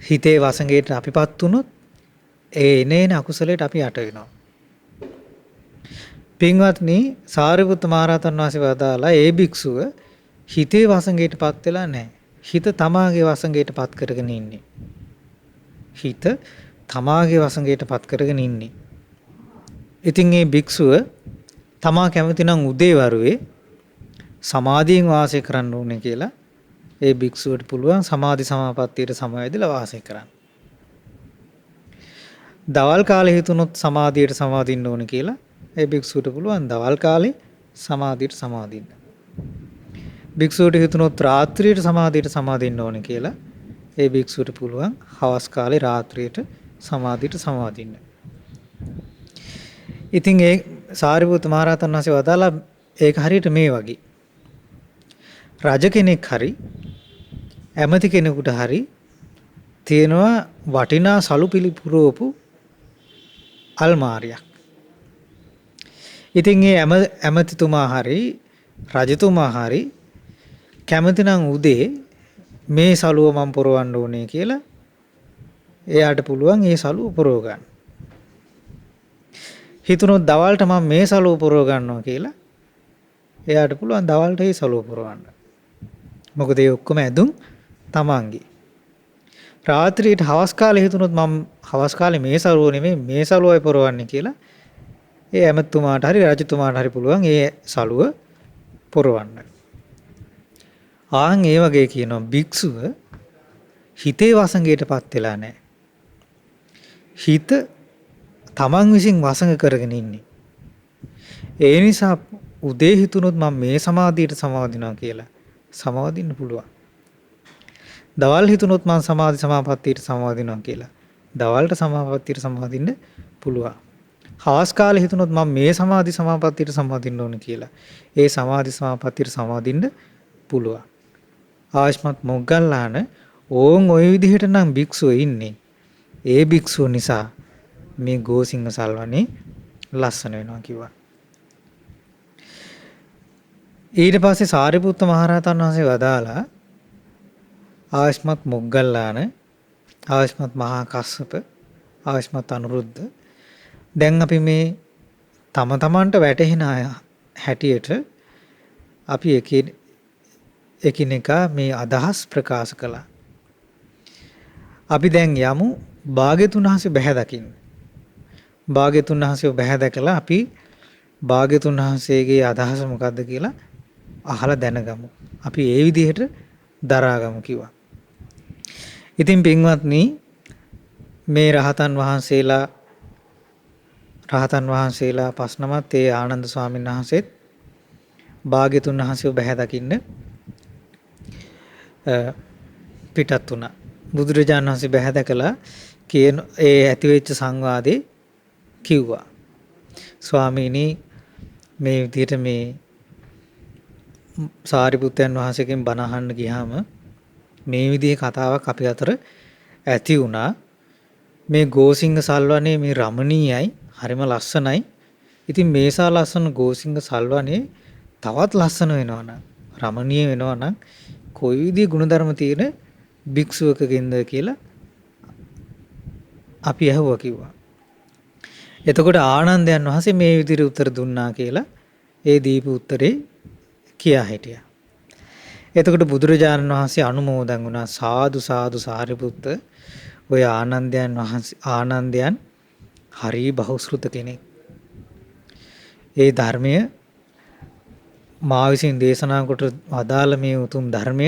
හිතේ වසඟයට අපිපත් වුණොත් ඒ එනේන අකුසලයට අපි යට වෙනවා. පින්වත්නි සාරිපුත්ත මහරහතන් වහන්සේ වදාලා ඒ භික්ෂුව හිතේ වසඟයට පත් වෙලා නැහැ. හිත තමාගේ වසඟයට පත් කරගෙන ඉන්නේ. හිත තමාගේ වසඟයට පත් කරගෙන ඉන්නේ. ඉතින් මේ භික්ෂුව තමා කැමති නම් උදේවරුේ සමාධියෙන් වාසය කරන්න ඕනේ කියලා ඒ භික්ෂුවට පුළුවන් සමාධි සමාපත්තියට සමවැදලා වාසය කරන්න. දවල් කාලේ හිතුනොත් සමාධියට සමාදින්න ඕනේ කියලා ඒ භික්ෂුවට පුළුවන් දවල් කාලේ සමාධියට සමාදින්න. භික්ෂුවට හිතුනොත් රාත්‍රියට සමාධියට සමාදින්න ඕනේ කියලා ඒ භික්ෂුවට පුළුවන් හවස් කාලේ රාත්‍රියට සමාධියට සමාදින්න. ඉතින් ඒ සාරිපුත්ත මහරහතන් වහන්සේ වදාලා ඒක හරියට මේ වගේ. රජ කෙනෙක් හරි ඇමති කෙනෙකුට හරි තියෙනවා වටිනා සලු පිළිපුරවපු අල්මාරියක්. ඉතින් ඒ ඇමතිතුමා හරි රජතුමා හරි කැමති නම් උදේ මේ සලුව මම පුරවන්න ඕනේ කියලා එයාට පුළුවන් ඒ සලුව පුරව ගන්න. හිතුනොත් දවල්ට මම මේ සලුව පුරව ගන්නවා කියලා එයාට පුළුවන් දවල්ට ඒ සලුව පුරවන්න. මොකද ඒ ඔක්කොම ඇදුම් තමන්ගේ. රාත්‍රියට හවස් කාලේ හිතුනොත් මම හවස් කාලේ මේ සලුව නෙමෙයි මේ සලුවයි පුරවන්නේ කියලා ඒ ඇමතුමාට හරි රජතුමාට හරි පුළුවන් ඒ සලුව පුරවන්න. ආන් ඒ වගේ කියනවා භික්ෂුව හිතේ වසඟයටපත් වෙලා නැහැ. හිත තමන් විසින් වසඟ කරගෙන ඉන්නේ. ඒ නිසා උදේ හිතුනොත් මම මේ සමාධියට සමාදිනවා කියලා සමාදින්න පුළුවන්. දවල් හිතුනොත් මම සමාධි සමාපත්තියට සමාදිනවා කියලා දවල්ට සමාපත්තියට සමාදින්න පුළුවන්. හවස් කාලේ හිතුනොත් මම මේ සමාධි සමාපත්තියට සමාදින්න ඕන කියලා ඒ සමාධි සමාපත්තියට සමාදින්න පුළුවන්. ආයුෂ්මත් මොග්ගල්ලාන ඕන් ওই විදිහට නම් භික්ෂුව ඉන්නේ. ඒ භික්ෂුව නිසා මේ ගෝසිංහ සල්වනේ ලස්සන වෙනවා කිව්වා. ඊට පස්සේ සාරිපුත්ත මහරහතන් වහන්සේ වදාලා ආයුෂ්මත් මොග්ගල්ලාන ආයුෂ්මත් මහා කස්සප ආයුෂ්මත් අනුරුද්ධ දැන් අපි මේ තම තමන්ට වැටහෙන හැටියට අපි එකිනෙකා මේ අදහස් ප්‍රකාශ කළා. අපි දැන් යමු භාග්‍යතුන් වහන්සේ බැහැ දකින්න. භාග්‍යතුන් වහන්සේ බැහැ දැකලා අපි භාග්‍යතුන් වහන්සේගේ අදහස මොකද්ද කියලා අහලා දැනගමු. අපි ඒ විදිහට දරාගමු කිව්වා. ඉතින් පින්වත්නි මේ රහතන් වහන්සේලා පස් නමත් ඒ ආනන්ද ස්වාමීන් වහන්සේත් භාග්‍යතුන් වහන්සේව බැහැ දකින්න පිටත් වුණා. බුදුරජාණන් වහන්සේ බැහැ දැකලා කියන ඒ ඇතිවෙච්ච සංවාදේ කිව්වා. ස්වාමීනි මේ විදිහට මේ සාරිපුත්තයන් වහන්සේගෙන් බණ අහන්න ගියාම මේ විදිහේ කතාවක් අපි අතර ඇති වුණා. මේ ගෝසිංහ සල්වනේ මේ රමණීයයි, හරිම ලස්සනයි. ඉතින් මේසා ලස්සන ගෝසිංහ සල්වනේ තවත් ලස්සන වෙනවා නම්, රමණීය වෙනවා නම් කොයි විදිහේ ගුණධර්ම තියෙන භික්ෂුවකගෙන්ද කියලා අපි ඇහුවා කිව්වා. එතකොට ආනන්දයන් වහන්සේ මේ විදිහට උත්තර දුන්නා කියලා ඒ දීපු උත්තරේ කියා හිටියා. එතකොට බුදුරජාණන් වහන්සේ අනුමෝදන් වුණා සාදු සාදු සාරිපුත්ත ඔය ආනන්දයන් හරි බහුශ්‍රුත කෙනෙක්. ඒ ධර්මය මා විසින් දේශනා කොට අදාළ මේ උතුම් ධර්මය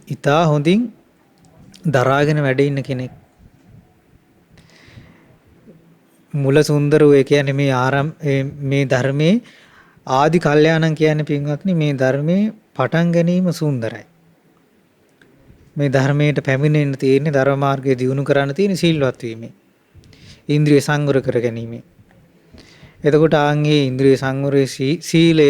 ඉතා හොඳින් දරාගෙන වැඩ ඉන්න කෙනෙක්. මුල සුන්දර වේ කියන්නේ මේ ධර්මයේ ආදි කල්යාණම් කියන්නේ පින්වත්නි මේ ධර්මයේ පටන් ගැනීම සුන්දරයි. මේ ධර්මයට පැමිණෙන්න තියෙන්නේ ධර්ම මාර්ගයේ දියුණු කරන්න තියෙන සීලවත් වීමේ. ඉන්ද්‍රිය සංවර කර ගැනීම. එතකොට ආන්ගේ ඉන්ද්‍රිය සංවරයේ සීලය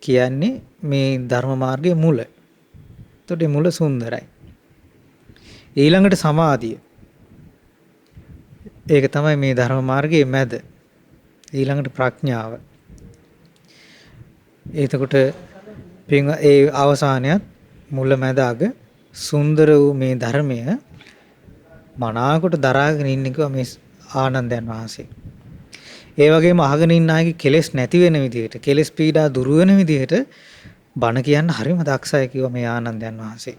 කියන්නේ මේ ධර්ම මාර්ගයේ මුල. එතකොට මුල සුන්දරයි. ඊළඟට සමාධිය. ඒක තමයි මේ ධර්ම මාර්ගයේ මැද. ඊළඟට ප්‍රඥාව. එතකොට ඒ අවසානයත් මුල මැද අග සුන්දර වූ මේ ධර්මය මනාකොට දරාගෙන ඉන්න කිව්වා මේ ආනන්දයන් වහන්සේ. ඒ වගේම අහගෙන ඉන්න අයගේ කෙලෙස් නැති වෙන විදිහට, කෙලෙස් පීඩා දුරු වෙන විදිහට බණ කියන්න හරිම දක්ෂයි කිව්වා මේ ආනන්දයන් වහන්සේ.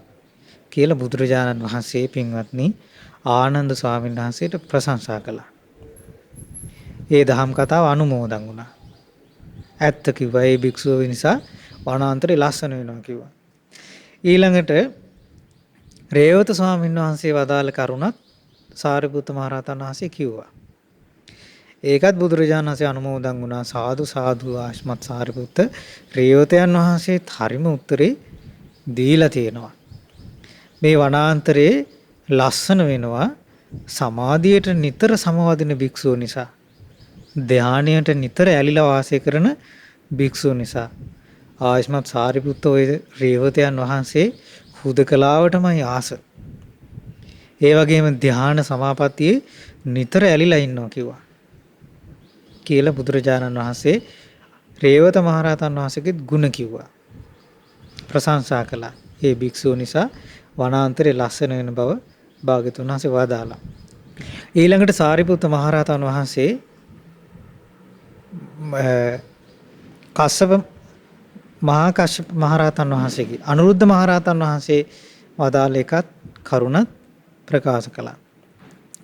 කියලා බුදුරජාණන් වහන්සේ පින්වත්නි ආනන්ද ස්වාමීන් වහන්සේට ප්‍රශංසා කළා. ඒ දහම් කතාව අනුමෝදන් වුණා. ඇත්ත කිව්වා ඒ භික්ෂුව නිසා වනාන්තරේ ලස්සන වෙනවා කිව්වා. ඊළඟට රේවත ස්වාමීන් වහන්සේ වදාළ කරුණත් සාරිපුත්ත මහ රහතන් වහන්සේ කිව්වා. ඒකත් බුදුරජාණන් වහන්සේ අනුමෝදන් වුණා සාදු සාදු ආශ්මත් සාරිපුත්ත රේවතයන් වහන්සේ හරිම උත්තරේ දීලා තියෙනවා. මේ වනාන්තරේ ලස්සන වෙනවා සමාධියට නිතර සමවදින භික්ෂුව නිසා. ධානයට නිතර ඇලිලා වාසය කරන භික්ෂුව නිසා. ආයස්මත් සාරිපුත්ත ඔය රේවතයන් වහන්සේ හුදකලාවටමයි ආස. ඒ වගේම ධාන සමාපත්තියේ නිතර ඇලිලා ඉන්නවා කිව්වා. කියලා බුදුරජාණන් වහන්සේ රේවත මහරහතන් වහන්සේගේ ගුණ කිව්වා. ප්‍රශංසා කළා. ඒ භික්ෂුව නිසා වනාන්තරේ ලස්සන වෙන බව භාග්‍යතුන් වහන්සේ වදාළා. ඊළඟට සාරිපුත්ත මහරහතන් වහන්සේ මහා කස්සප මහරහතන් වහන්සේගේ අනුරුද්ධ මහරහතන් වහන්සේ වදාළ එකත් කරුණත් ප්‍රකාශ කළා.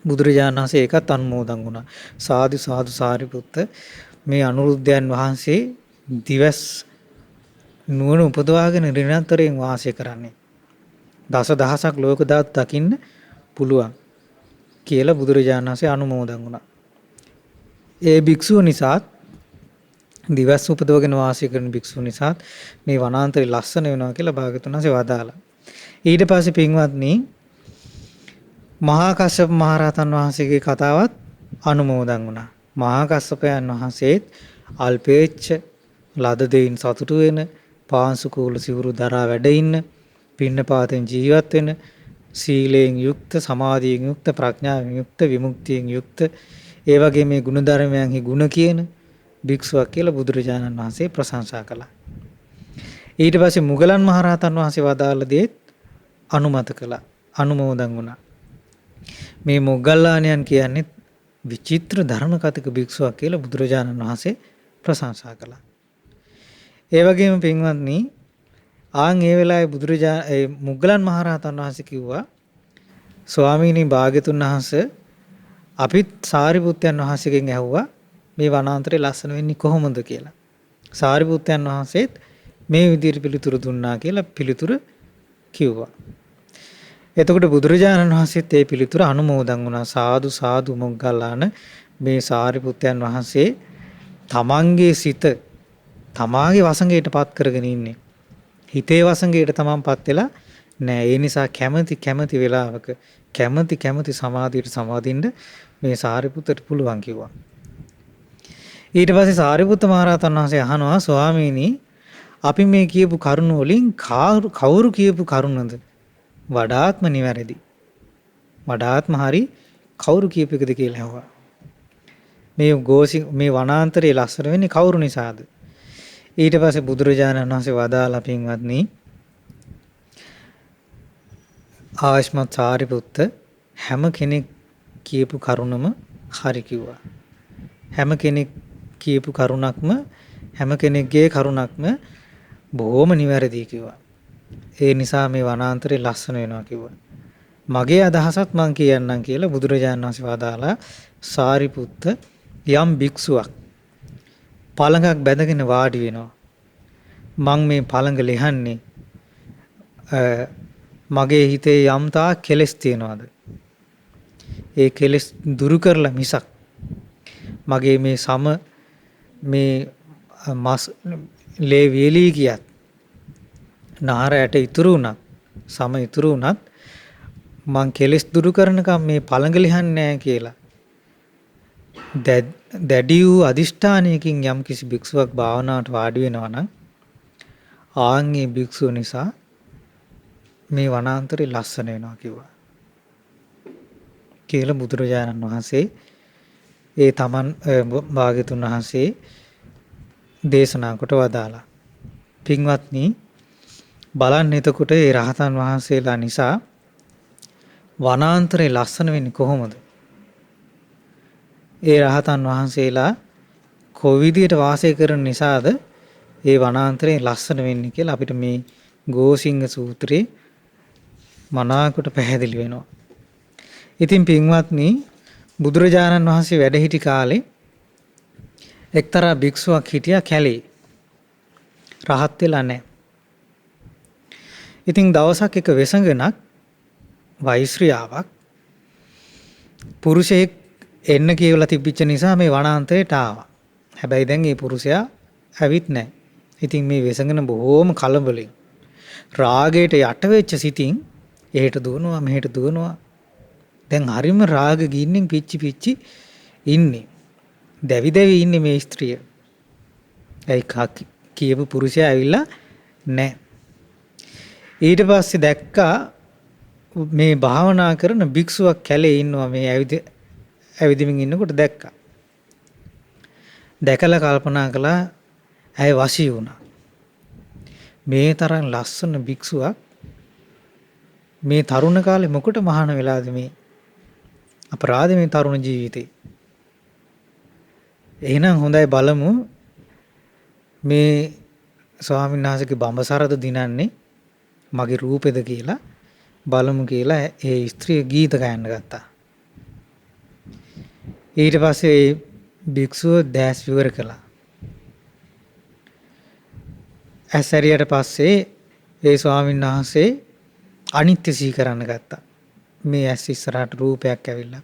බුදුරජාණන් වහන්සේ ඒකත් අනුමෝදන් වුණා. සාදු සාදු සාරිපුත්ත මේ අනුරුද්ධයන් වහන්සේ දිවස් නුවණ උපදවාගෙන නිරන්තරයෙන් වාසය කරන්නේ. දස දහසක් ලෝක ධාතු දකින්න පුළුවන් කියලා බුදුරජාණන් වහන්සේ අනුමෝදන් වුණා. ඒ භික්ෂුව නිසාත් දිවස් උපදවගෙන වාසය කරන භික්ෂුව නිසාත් මේ වනාන්තරය ලස්සන වෙනවා කියලා භාග්‍යවතුන් වහන්සේ වදාළා. ඊට පස්සේ පින්වත්නි මහා කස්සප මහරහතන් වහන්සේගේ කතාවත් අනුමෝදන් වුණා. මහා කස්සපයන් වහන්සේත් අල්පේච්ඡ ලද දෙයින් සතුටු වෙන පාංශුකූල සිවුරු දරා වැඩ ඉන්න පින්නපාතෙන් ජීවත් වෙන සීලයෙන් යුක්ත සමාධියෙන් යුක්ත ප්‍රඥාවෙන් යුක්ත විමුක්තියෙන් යුක්ත ඒ වගේ මේ ගුණධර්මයන්හි ගුණ කියන භික්ෂුවක් කියලා බුදුරජාණන් වහන්සේ ප්‍රශංසා කළා. ඊට පස්සේ මුගලන් මහරහතන් වහන්සේ වදාළ දේත් අනුමත කළා. අනුමෝදන් වුණා. මේ මොග්ගල්ලාණන් කියන්නේ විචිත්‍ර ධර්ම කතික භික්ෂුවක් කියලා බුදුරජාණන් වහන්සේ ප්‍රශංසා කළා. ඒ වගේම පින්වත්නි ඒ වෙලාවේ මුගලන් මහරහතන් වහන්සේ කිව්වා ස්වාමීනි භාග්‍යතුන් වහන්සේ අපිත් සාරිපුත්තයන් වහන්සේගෙන් ඇහුවා මේ වනාන්තරේ ලස්සන වෙන්නේ කොහොමද කියලා. සාරිපුත්තයන් වහන්සේත් මේ විදිහට පිළිතුරු දුන්නා කියලා පිළිතුර කිව්වා. එතකොට බුදුරජාණන් වහන්සේත් ඒ පිළිතුර අනුමෝදන් වුණා. සාදු සාදු මොග්ගල්ලාන මේ සාරිපුත්තයන් වහන්සේ තමන්ගේ සිත තමාගේ වසඟයට පත් කරගෙන ඉන්නේ. හිතේ වසඟයට තමන්පත් වෙලා නෑ. ඒ නිසා කැමැති වෙලාවක කැමැති සමාධියට සමාදින්න මේ සාරිපුත්තට පුළුවන් කිව්වා. ඊට පස්සේ සාරිපුත්ත මහරහතන් වහන්සේ අහනවා ස්වාමීනි අපි මේ කියපු කරුණ වලින් කවුරු කියපු කරුණද වඩාත්ම නිවැරදි වඩාත්ම හරි කවුරු කියපු එකද කියලා ඇහුවා. මේ වනාන්තරයේ ලස්සන වෙන්නේ කවුරු නිසාද? ඊට පස්සේ බුදුරජාණන් වහන්සේ වදාලා පින්වත්නි ආයස්මත් සාරිපුත්ත හැම කෙනෙක් කියපු කරුණම හරි කිව්වා. හැම කෙනෙක් කියපු කරුණක්ම හැම කෙනෙක්ගේ කරුණක්ම බොහොම නිවැරදි කිව්වා. ඒ නිසා මේ වනාන්තරේ ලස්සන වෙනවා කිව්වා. මගේ අදහසත් මං කියන්නම් කියලා බුදුරජාණන් වහන්සේ වදාලා සාරිපුත්ත යම් භික්ෂුවක් පළඟක් බැඳගෙන වාඩි වෙනවා. මං මේ පළඟ ලිහන්නේ මගේ හිතේ යම් තා කෙලෙස් තියනවාද? ඒ කෙලෙස් දුරු කරලා මිසක් මගේ මේ මේ මස් ලේ වේලී කියත් නාරයට ඉතුරු වුණත් සම ඉතුරු වුණත් මං කෙලෙස් දුරු කරනකම් මේ පළඟ ලිහන්නේ නැහැ කියලා දැඩි වූ අදිෂ්ඨානයකින් යම් කිසි භික්ෂුවක් භාවනාවට වාඩි වෙනවා නම් ආන්ගේ භික්ෂුව නිසා මේ වනාන්තරේ ලස්සන වෙනවා කිව්වා. කියලා බුදුරජාණන් වහන්සේ ඒ තමන් භාග්‍යතුන් වහන්සේ දේශනා කොට වදාලා. පින්වත්නි බලන්න එතකොට ඒ රහතන් වහන්සේලා නිසා වනාන්තරේ ලස්සන වෙන්නේ කොහොමද? ඒ රහතන් වහන්සේලා කොවිදියට වාසය කරන නිසාද ඒ වනාන්තරේ ලස්සන වෙන්නේ කියලා අපිට මේ ගෝසිංහ සූත්‍රයේ මනාකොට පැහැදිලි වෙනවා. ඉතින් පින්වත්නි බුදුරජාණන් වහන්සේ වැඩ සිටි කාලේ එක්තරා භික්ෂුවක් හිටියා කැලේ. රහත් වෙලා නැහැ. ඉතින් දවසක් එක වෙසඟනක් වෛශ්‍රියාවක් පුරුෂයෙක් එන්න කියලා තිබිච්ච නිසා මේ වනාන්තරයට ආවා. හැබැයි දැන් මේ පුරුෂයා ඇවිත් නැහැ. ඉතින් මේ වෙසඟන බොහෝම කලබලෙන් රාගයට යට වෙච්ච සිතින් එහෙට දුවනවා මෙහෙට දුවනවා. දැන් හරිම රාග ගින්නෙන් පිච්චි ඉන්නේ. දැවි ඉන්නේ මේ ස්ත්‍රිය. ඒ කියපු පුරුෂයා ඇවිල්ලා නැහැ. ඊට පස්සේ දැක්කා මේ භාවනා කරන භික්ෂුවක් කැලේ ඉන්නවා මේ ඇවිදිමින් ඉන්නකොට දැක්කා. දැකලා කල්පනා කළා ඇය වශී වුණා. මේ තරම් ලස්සන භික්ෂුවක් මේ තරුණ කාලේ මොකට මහාන වෙලාද මේ අපරාධ මේ තරුණ ජීවිතේ. එහෙනම් හොඳයි බලමු මේ ස්වාමීන් වහන්සේගේ බඹසරද දිනන්නේ මගේ රූපෙද කියලා බලමු කියලා ඒ ස්ත්‍රිය ගීත ගයන්න ගත්තා. ඊට පස්සේ ඒ භික්ෂුව දැස් විවර කළා. ඇසරියට පස්සේ ඒ ස්වාමීන් වහන්සේ අනිත්‍ය සිහි කරන්න ගත්තා. මේ ඇස් ඉස්සරහට රූපයක් ඇවිල්ලා.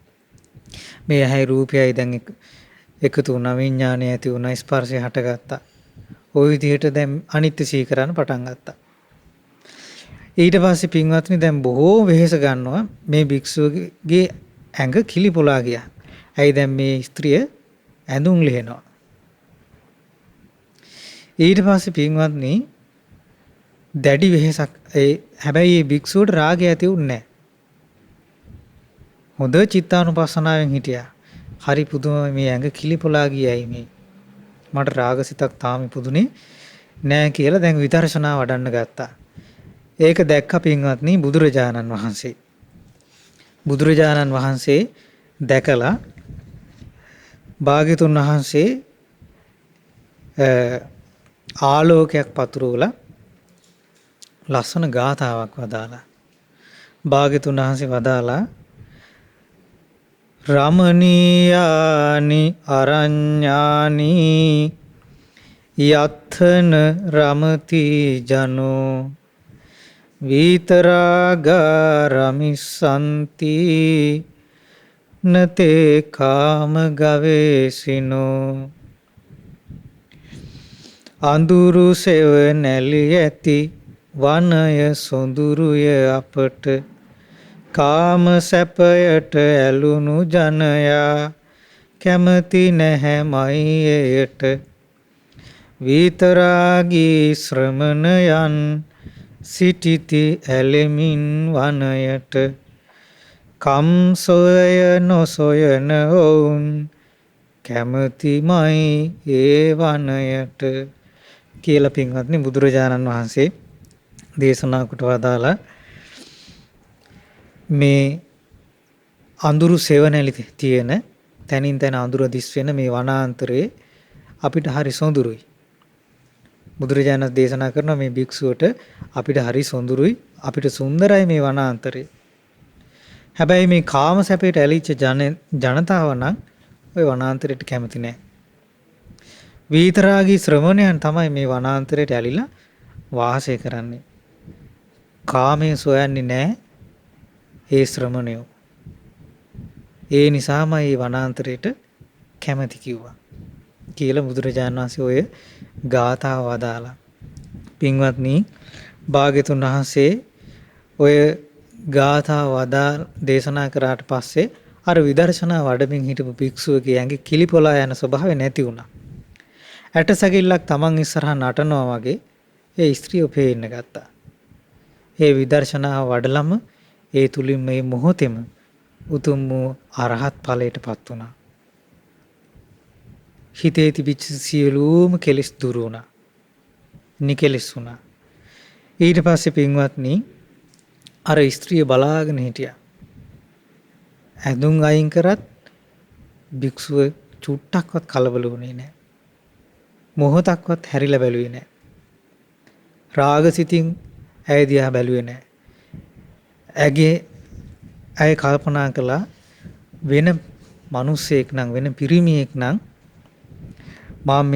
මේ ඇහි රූපයයි දැන් එකතු වුණා, විඥානය ඇති වුණා, ස්පර්ශය හටගත්තා. ওই විදිහට දැන් අනිත්‍ය සිහි කරන්න පටන් ගත්තා. ඊට පස්සේ පින්වත්නි දැන් බොහෝ වෙහෙස ගන්නවා මේ භික්ෂුවගේ ඇඟ කිලිපොලා ගියා. ඇයි දැන් මේ ස්ත්‍රිය ඇඳුම් ලිහනවා. ඊට පස්සේ පින්වත්නි දැඩි වෙහෙසක් හැබැයි මේ භික්ෂුවට රාගය ඇති වුණේ නැහැ. හොඳ චිත්තානුපස්සනාවෙන් හිටියා. හරි පුදුමයි මේ ඇඟ කිලිපොලා ගියයි මේ. මට රාගසිතක් තාම පුදුනේ නෑ කියලා දැන් විදර්ශනා වඩන්න ගත්තා. ඒක දැක්ක පින්වත්නි බුදුරජාණන් වහන්සේ. බුදුරජාණන් වහන්සේ දැකලා භාග්‍යතුන් වහන්සේ ආලෝකයක් පතුරවලා ලස්සන ගාථාවක් වදාලා. භාග්‍යතුන් වහන්සේ වදාලා රමණීයානි අරඤ්ඤානි යත්තන රමති ජනෝ විතරාගාරමිසන්ති නතේ කාම ගවේසිනෝ අඳුරු සෙව නැලි ඇති වනය සොඳුරුය අපට කාම සැපයට ඇලුණු ජනයා කැමති නැහැ මයියට විතරාගී ශ්‍රමණයන් සිටිති ඇලෙමින් වනයට කම් සොය නොසොයන ඔවුන් කැමතිමයි ඒ වනයට කියලා පින්වත්නි බුදුරජාණන් වහන්සේ දේශනා කොට වදාලා මේ අඳුරු සෙවණැලි තියෙන තනින් තන අඳුර දිස් වෙන මේ වනාන්තරයේ අපිට හරි සොඳුරුයි. බුදුරජාණන් දේශනා කරන මේ භික්ෂුවට අපිට හරි සොඳුරුයි අපිට සුන්දරයි මේ වනාන්තරය. හැබැයි මේ කාම සැපයට ඇලිච්ච ජනතාව නම් ওই වනාන්තරයට කැමති නැහැ. විතරාගී ශ්‍රමණයන් තමයි මේ වනාන්තරයට ඇලිලා වාසය කරන්නේ. කාමයේ සොයන්නේ නැහැ ඒ ශ්‍රමණයෝ. ඒ නිසාම මේ වනාන්තරයට කැමති කිව්වා කියලා බුදුරජාණන් වහන්සේ ඔය ගාථාව වදාලා. පින්වත්නි භාග්‍යතුන් වහන්සේ ඔය ගාථාව දේශනා කරාට පස්සේ අර විදර්ශනා වඩමින් හිටපු භික්ෂුවගේ ඇඟේ කිලිපොලා යන ස්වභාවය නැති වුණා. ඇටසැකිල්ලක් තමන් ඉස්සරහා නටනවා වගේ ඒ ස්ත්‍රියෝ පේන්න ගත්තා. ඒ විදර්ශනාව වඩලම ඒ තුලින් මේ මොහොතේම උතුම් වූ අරහත් ඵලයටපත් වුණා. හිතේ තිබිච්ච සියලුම කෙලෙස් දුරු වුණා. නිකෙලෙස් වුණා. ඊට පස්සේ පින්වත්නි අර ස්ත්‍රිය බලාගෙන හිටියා. ඇඳුම් අයින් කරත් භික්ෂුව චුට්ටක්වත් කලබල වුණේ නැහැ. මොහොතක්වත් හැරිලා බැලුවේ නැහැ. රාගසිතින් ඇය දිහා බැලුවේ නැහැ. ඇය කල්පනා කළා වෙන මිනිසෙක් නම් වෙන පිරිමියෙක් නම් මම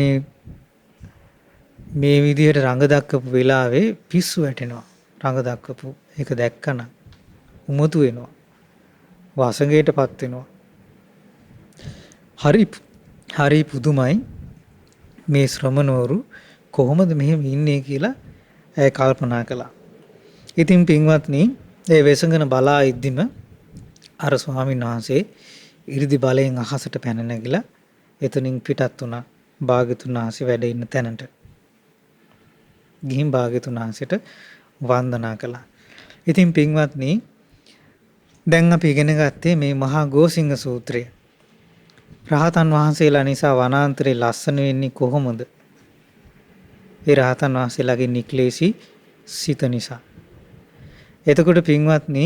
මේ විදිහට රඟ දක්වපු වෙලාවේ පිස්සු වැටෙනවා. රඟ දක්වපු ඒක දැක්කනම් උමතු වෙනවා. වාසඟයටපත් වෙනවා. හරි පුදුමයි මේ ශ්‍රමණවරු කොහොමද මෙහෙම ඉන්නේ කියලා ඇය කල්පනා කළා. ඉතින් පින්වත්නි ඒ වෙසඟන බලා ඉද්දිම අර ස්වාමීන් වහන්සේ 이르දි බලයෙන් අහසට පැන නැගිලා එතනින් පිටත් වුණා. භාග්‍යතුන් වහන්සේ වැඩ ඉන්න තැනට ගිහින් භාග්‍යතුන් වහන්සේට වන්දනා කළා. ඉතින් පින්වත්නි දැන් අපි ඉගෙන ගත්තේ මේ මහා ගෝසිංහ සූත්‍රය. රහතන් වහන්සේලා නිසා වනාන්තරේ ලස්සන වෙන්නේ කොහොමද? ඒ රහතන් වහන්සේලාගේ නික්ලේශී සිත නිසා. එතකොට පින්වත්නි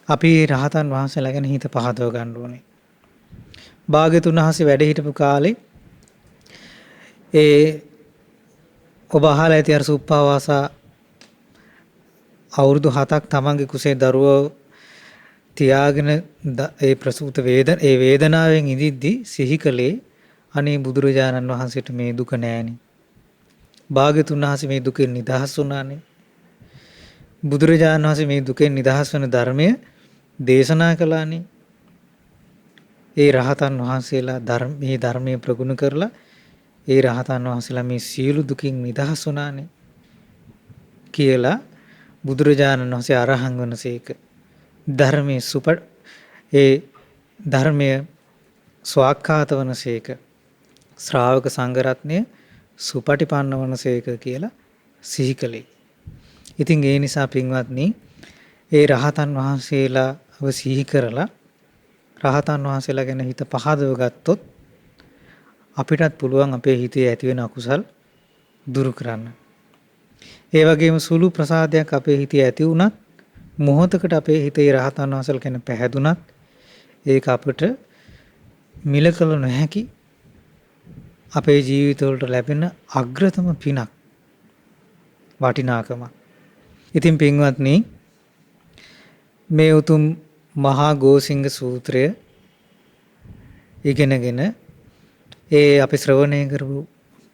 අපි රහතන් වහන්සේලා ගැන හිත පහදව ගන්න ඕනේ. භාග්‍යතුන් වහන්සේ වැඩ හිටපු කාලේ ඔබ අහලා ඇති අර සුප්පාවාසා අවුරුදු 7ක් තමන්ගේ කුසේ දරුවෝ තියාගෙන ඒ ප්‍රසූත වේදනාවෙන් ඉඳිද්දි සිහි කළේ අනේ බුදුරජාණන් වහන්සේට මේ දුක නෑනේ. භාග්‍යතුන් වහන්සේ මේ දුකෙන් නිදහස් වුණානේ. බුදුරජාණන් වහන්සේ මේ දුකෙන් නිදහස් වෙන ධර්මය දේශනා කළානේ. ඒ රහතන් වහන්සේලා මේ ධර්මයේ ප්‍රගුණ කරලා ඒ රහතන් වහන්සේලා මේ සියලු දුකින් නිදහස් වුණානේ කියලා බුදුරජාණන් වහන්සේ අරහං වනසේක ධර්මයේ ස්වාක්ඛාත වනසේක ශ්‍රාවක සංඝරත්නය සුපටිපන්න වනසේක කියලා සිහි කළේ. ඉතින් ඒ නිසා පින්වත්නි ඒ රහතන් වහන්සේලාව සිහි කරලා රහතන් වහන්සේලා ගැන හිත පහදව ගත්තොත් අපිටත් පුළුවන් අපේ හිතේ ඇති වෙන අකුසල් දුරු කරන්න. ඒ වගේම සුළු ප්‍රසාදයක් අපේ හිතේ ඇති වුණත් මොහොතකට අපේ හිතේ රහතන් වහන්සේලා ගැන පැහැදුනත් ඒක අපට මිල කළ නොහැකි අපේ ජීවිතවලට ලැබෙන අග්‍රතම පිනක් වටිනාකම. ඉතින් පින්වත්නි මේ උතුම් මහා ගෝසිංහ සූත්‍රය ඉගෙනගෙන අපි ශ්‍රවණය කරපු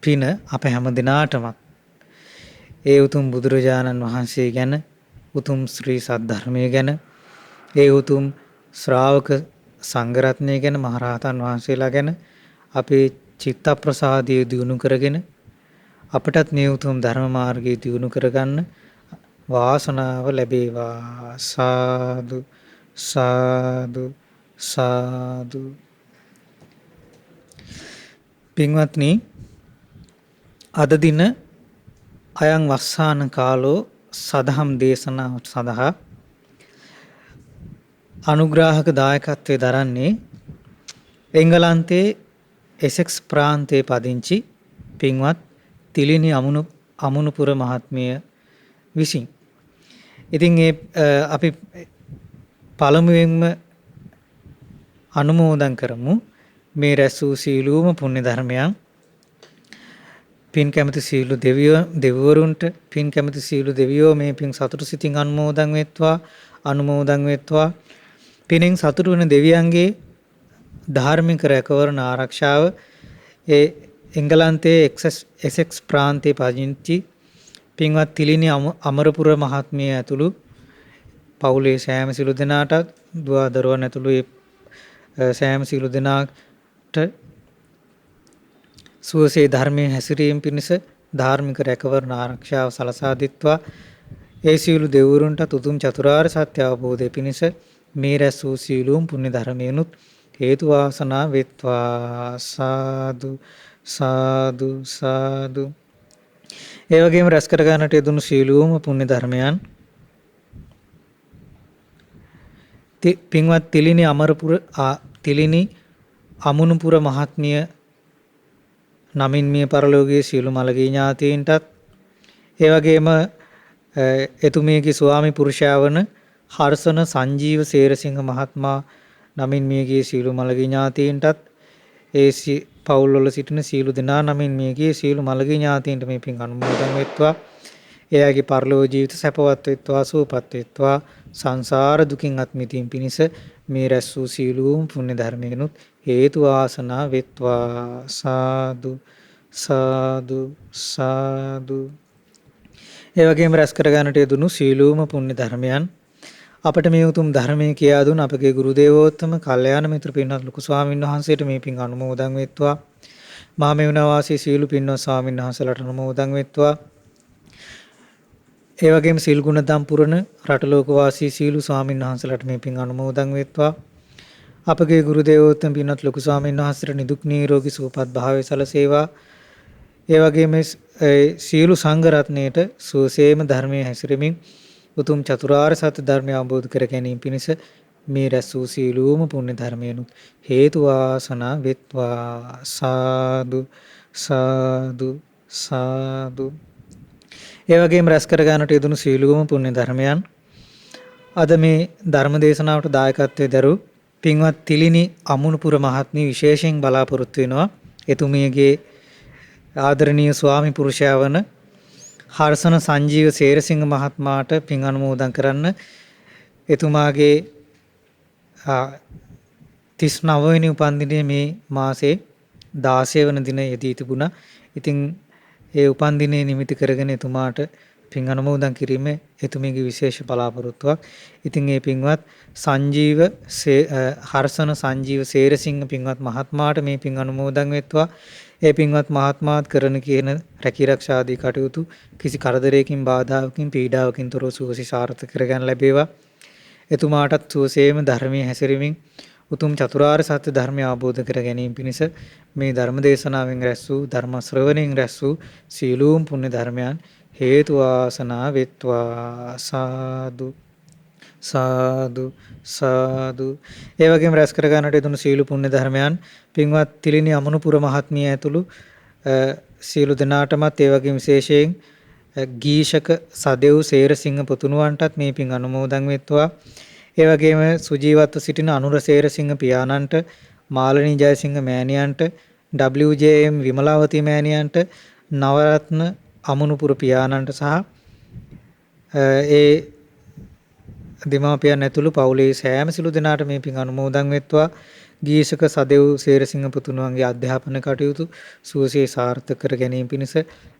පින අප හැම දිනාටම ඒ උතුම් බුදුරජාණන් වහන්සේ ගැන උතුම් ශ්‍රී සද්ධර්මය ගැන ඒ උතුම් ශ්‍රාවක සංඝරත්නය ගැන මහරහතන් වහන්සේලා ගැන අපේ චිත්ත ප්‍රසාදය දියුණු කරගෙන අපටත් මේ උතුම් ධර්ම මාර්ගය දියුණු කරගන්න වාසනාව ලැබේවා. සාදු සාදු සාදු. පින්වත්නි, අද දින අයං වස්සාන කාලෝ සදහම් දේශනාව සඳහා අනුග්‍රාහක දායකත්වයේ දරන්නේ එංගලන්තයේ එසෙක්ස් ප්‍රාන්තයේ පදිංචි පින්වත් තිලිනි අමුණුපුර මහත්මිය විසින්. ඉතින් අපි පළමුවෙන්ම අනුමෝදන් කරමු මේ රැස් වූ සීලූම පුණ්‍ය ධර්මයන්. පින් කැමති සීලු දෙවිවරුන්ට, පින් කැමති සීලු දෙවියෝ මේ පින් සතුටු සිතින් අනුමෝදන් වෙත්වා. පිනෙන් සතුටු වෙන දෙවියන්ගේ ධාර්මික රැකවරණ ආරක්ෂාව ඒ එංගලන්තයේ එසෙක්ස් ප්‍රාන්තයේ පදිංචි පින්වත් තිලිනි අමරපුර මහත්මිය ඇතුළු පවුලේ සෑම සිළු දෙනාටත්, දුවා දරුවන් ඇතුළු සෑම සිළු දෙනාට සුවසේ ධර්මයේ හැසිරීම පිණිස ධාර්මික රැකවරණ ආරක්ෂාව සලසා දෙත්වා. ඒ සියලු දෙවිවරුන්ට උතුම් චතුරාර්ය සත්‍ය අවබෝධය පිණිස මේ රැස් වූ සීලූම් පුණ්‍ය ධර්මයනුත් හේතු වාසනා වෙත්වා. සාදු සාදු සාදු. ඒ වගේම රැස් කර ගන්නට යෙදුණු සීලූම පුණ්‍ය ධර්මයන් පින්වත් තිලිනි අමුණුපුර මහත්මිය නමින් මිය පරලෝකයේ සියලු මළගිය ඥාතීන්ටත්, ඒ වගේම එතුමියගේ ස්වාමි පුරුෂයා වන හර්ෂණ සංජීව සේරසිංහ මහත්මයා නමින් මියගේ සියලු මළගිය ඥාතීන්ටත්, ඒ පවුල්වල සිටින සියලු දෙනා නමින් මියගේ සියලු මළගිය ඥාතීන්ට මේ පින් අනුමෝදන් වෙත්වා. එයාගේ පරලෝක ජීවිත සැපවත් වෙත්වා, සුවපත් වෙත්වා. සංසාර දුකින් අත් මිදීම පිණිස මේ රැස් වූ සීලූම් පුණ්‍ය ධර්මයනුත් හේතු වාසනා වෙත්වා. සාදු සාදු සාදු. ඒ වගේම රැස් කර ගන්නට යෙදුණු සීලූම පුණ්‍ය ධර්මයන් අපට මේ උතුම් ධර්මයේ කියා දුන් අපගේ ගුරු දේවෝත්තම කල්යාණ මිත්‍ර පින්වත් ලොකු ස්වාමීන් වහන්සේට මේ පින් අනුමෝදන් වෙත්වා. මහමෙවුනා වාසී සීලු පින්වත් ස්වාමීන් වහන්සේලාට අනුමෝදන් වෙත්වා. ඒ වගේම සීල් ගුණ දම් පුරන රටලෝක වාසී සීලු ස්වාමීන් වහන්සේලාට මේ පින් අනුමෝදන් වෙත්වා. අපගේ ගුරු දේවෝත්තම පින්වත් ලොකු ස්වාමීන් වහන්සේට නිදුක් නිරෝගී සුවපත් භාවය සැලසේවා. ඒ වගේම සීලු සංඝ රත්නයේට සුවසේම ධර්මයේ හැසිරෙමින් උතුම් චතුරාර්ය සත්‍ය ධර්මය අවබෝධ කර ගැනීම පිණිස මේ රැස් වූ සීලූම පුණ්‍ය ධර්මයනුත් හේතු වාසනා වෙත්වා. සාදු සාදු සාදු. ඒ වගේම රැස් කර ගන්නට යෙදුණු සීලූම පුණ්‍ය ධර්මයන් අද මේ ධර්ම දේශනාවට දායකත්වයේ දරු පින්වත් තිලිනි අමුණුපුර මහත්මිය විශේෂයෙන් බලාපොරොත්තු වෙනවා එතුමියගේ ආදරණීය ස්වාමි පුරුෂයා වන හර්ෂණ සංජීව සේරසිංහ මහත්මයාට පින් අනුමෝදන් කරන්න. එතුමාගේ 39 වෙනි උපන්දිනය මේ මාසේ 16 වන දින යෙදී තිබුණා. ඉතින් ඒ උපන්දිනය නිමිති කරගෙන එතුමාට පින් අනුමෝදන් කිරීම එතුමියගේ විශේෂ බලාපොරොත්තුවක්. ඉතින් ඒ පින්වත් හර්ෂණ සංජීව සේරසිංහ පින්වත් මහත්මයාට මේ පින් අනුමෝදන් වෙත්වා. ඒ පින්වත් මහත්මයාත් කරන කියන රැකී ආරක්ෂා ආදී කටයුතු කිසි කරදරයකින් බාධාවකින් පීඩාවකින් තොරව සුවසේ සාර්ථක කරගන්න ලැබේවා. එතුමාටත් සුවසේම ධර්මයේ හැසිරෙමින් උතුම් චතුරාර්ය සත්‍ය ධර්මය අවබෝධ කර ගැනීම පිණිස මේ ධර්ම දේශනාවෙන් රැස් වූ ධර්ම ශ්‍රවණයෙන් රැස් වූ සීලූම් පුණ්‍ය ධර්මයන් හේතු වාසනා වෙත්වා. සාදු සාදු සාදු. ඒ වගේම රැස් කර ගන්නට යෙදුණු සීල පුණ්‍ය ධර්මයන් පින්වත් තිලිනි අමුණුපුර මහත්මිය ඇතුළු සීල දෙනාටමත් ඒ වගේම විශේෂයෙන් ගීෂක සදෙව් සේරසිංහ පුතුණුවන්ටත් මේ පින් අනුමෝදන් වෙත්වා. ඒ වගේම සුජීවත්ව සිටින අනුර සේරසිංහ පියාණන්ට, මාලනී ජයසිංහ මෑණියන්ට, WJM විමලාවතී මෑණියන්ට, නවරත්න අමුණුපුර පියාණන්ට සහ ඒ දෙමාපියන් ඇතුළු පවුලේ සෑම සිළු දෙනාට මේ පින් අනුමෝදන් වෙත්වා. ගීෂක සදෙව් සේරසිංහ පුතුණුවන්ගේ අධ්‍යාපන කටයුතු සුවසේ සාර්ථක කර ගැනීම පිණිස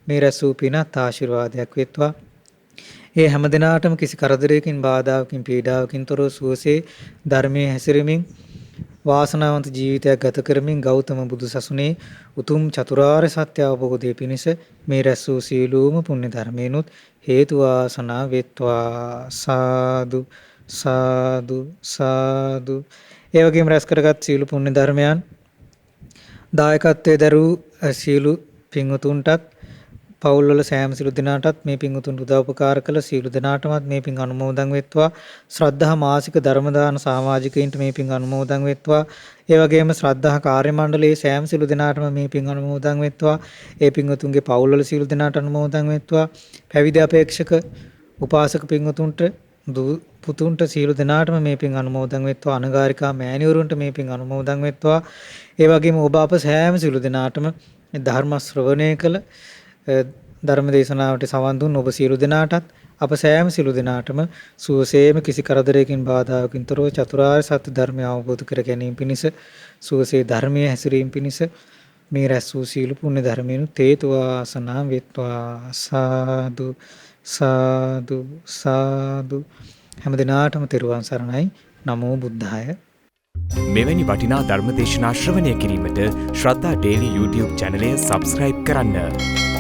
මේ රැස් වූ පිනත් ආශිර්වාදයක් වෙත්වා. ඒ හැම දිනාටම කිසි කරදරයකින් බාධාවකින් පීඩාවකින් තොරව සුවසේ ධර්මයේ හැසිරෙමින් වාසනාවන්ත ජීවිතයක් ගත කරමින් ගෞතම බුදු සසුනේ උතුම් චතුරාර්ය සත්‍ය අවබෝධය පිණිස මේ රැස් වූ සීලූම පුණ්‍ය ධර්මයනුත් හේතු වාසනා වෙත්වා. සාදු සාදු සාදු. ඒ වගේම රැස් කරගත් සීල පුණ්‍ය ධර්මයන් දායකත්වයේ දරූ සියලු පින්වතුන්ටත් පවුල්වල සෑම සියලු දෙනාටත් මේ පින්වතුන්ට උදව් උපකාර කළ සියලු දෙනාටමත් මේ පින් අනුමෝදන් වෙත්වා. ශ්‍රද්ධා මාසික ධර්ම දාන සමාජිකයින්ට මේ පින් අනුමෝදන් වෙත්වා. ඒ වගේම ශ්‍රද්ධා කාර්ය මණ්ඩලයේ සෑම සියලු දෙනාටම මේ පින් අනුමෝදන් වෙත්වා. ඒ පින්වතුන්ගේ පවුල්වල සියලු දෙනාට අනුමෝදන් වෙත්වා. පැවිදි අපේක්ෂක උපාසක පින්වතුන්ට පුතුන්ට සියලු දෙනාටම මේ පින් අනුමෝදන් වෙත්වා. අනගාരികා මෑණිවරුන්ට මේ පින් අනුමෝදන් වෙත්වා. ඒ වගේම ඔබ අප සෑම සියලු දෙනාටම ධර්ම ශ්‍රවණය කළ ධර්ම දේශනාවට සවන් දුන් ඔබ සියලු දෙනාටත් අප සෑම සියලු දෙනාටම සුවසේම කිසි කරදරයකින් බාධාකින් තොරව චතුරාර්ය සත්‍ය ධර්මය අවබෝධ කර ගැනීම පිණිස සුවසේ ධර්මයේ හැසිරීම පිණිස මේ රැස් වූ සීල පුණ්‍ය ධර්මයන් හේතු වාසනා වෙත්වා. සාදු සාදු සාදු. හැම දිනාටම තෙරුවන් සරණයි. නමෝ බුද්ධාය. මෙවැනි වටිනා ධර්මදේශනා ශ්‍රවණය කිරීමට ශ්‍රද්ධා ඩේලි YouTube චැනලය සබ්ස්ක්‍රයිබ් කරන්න.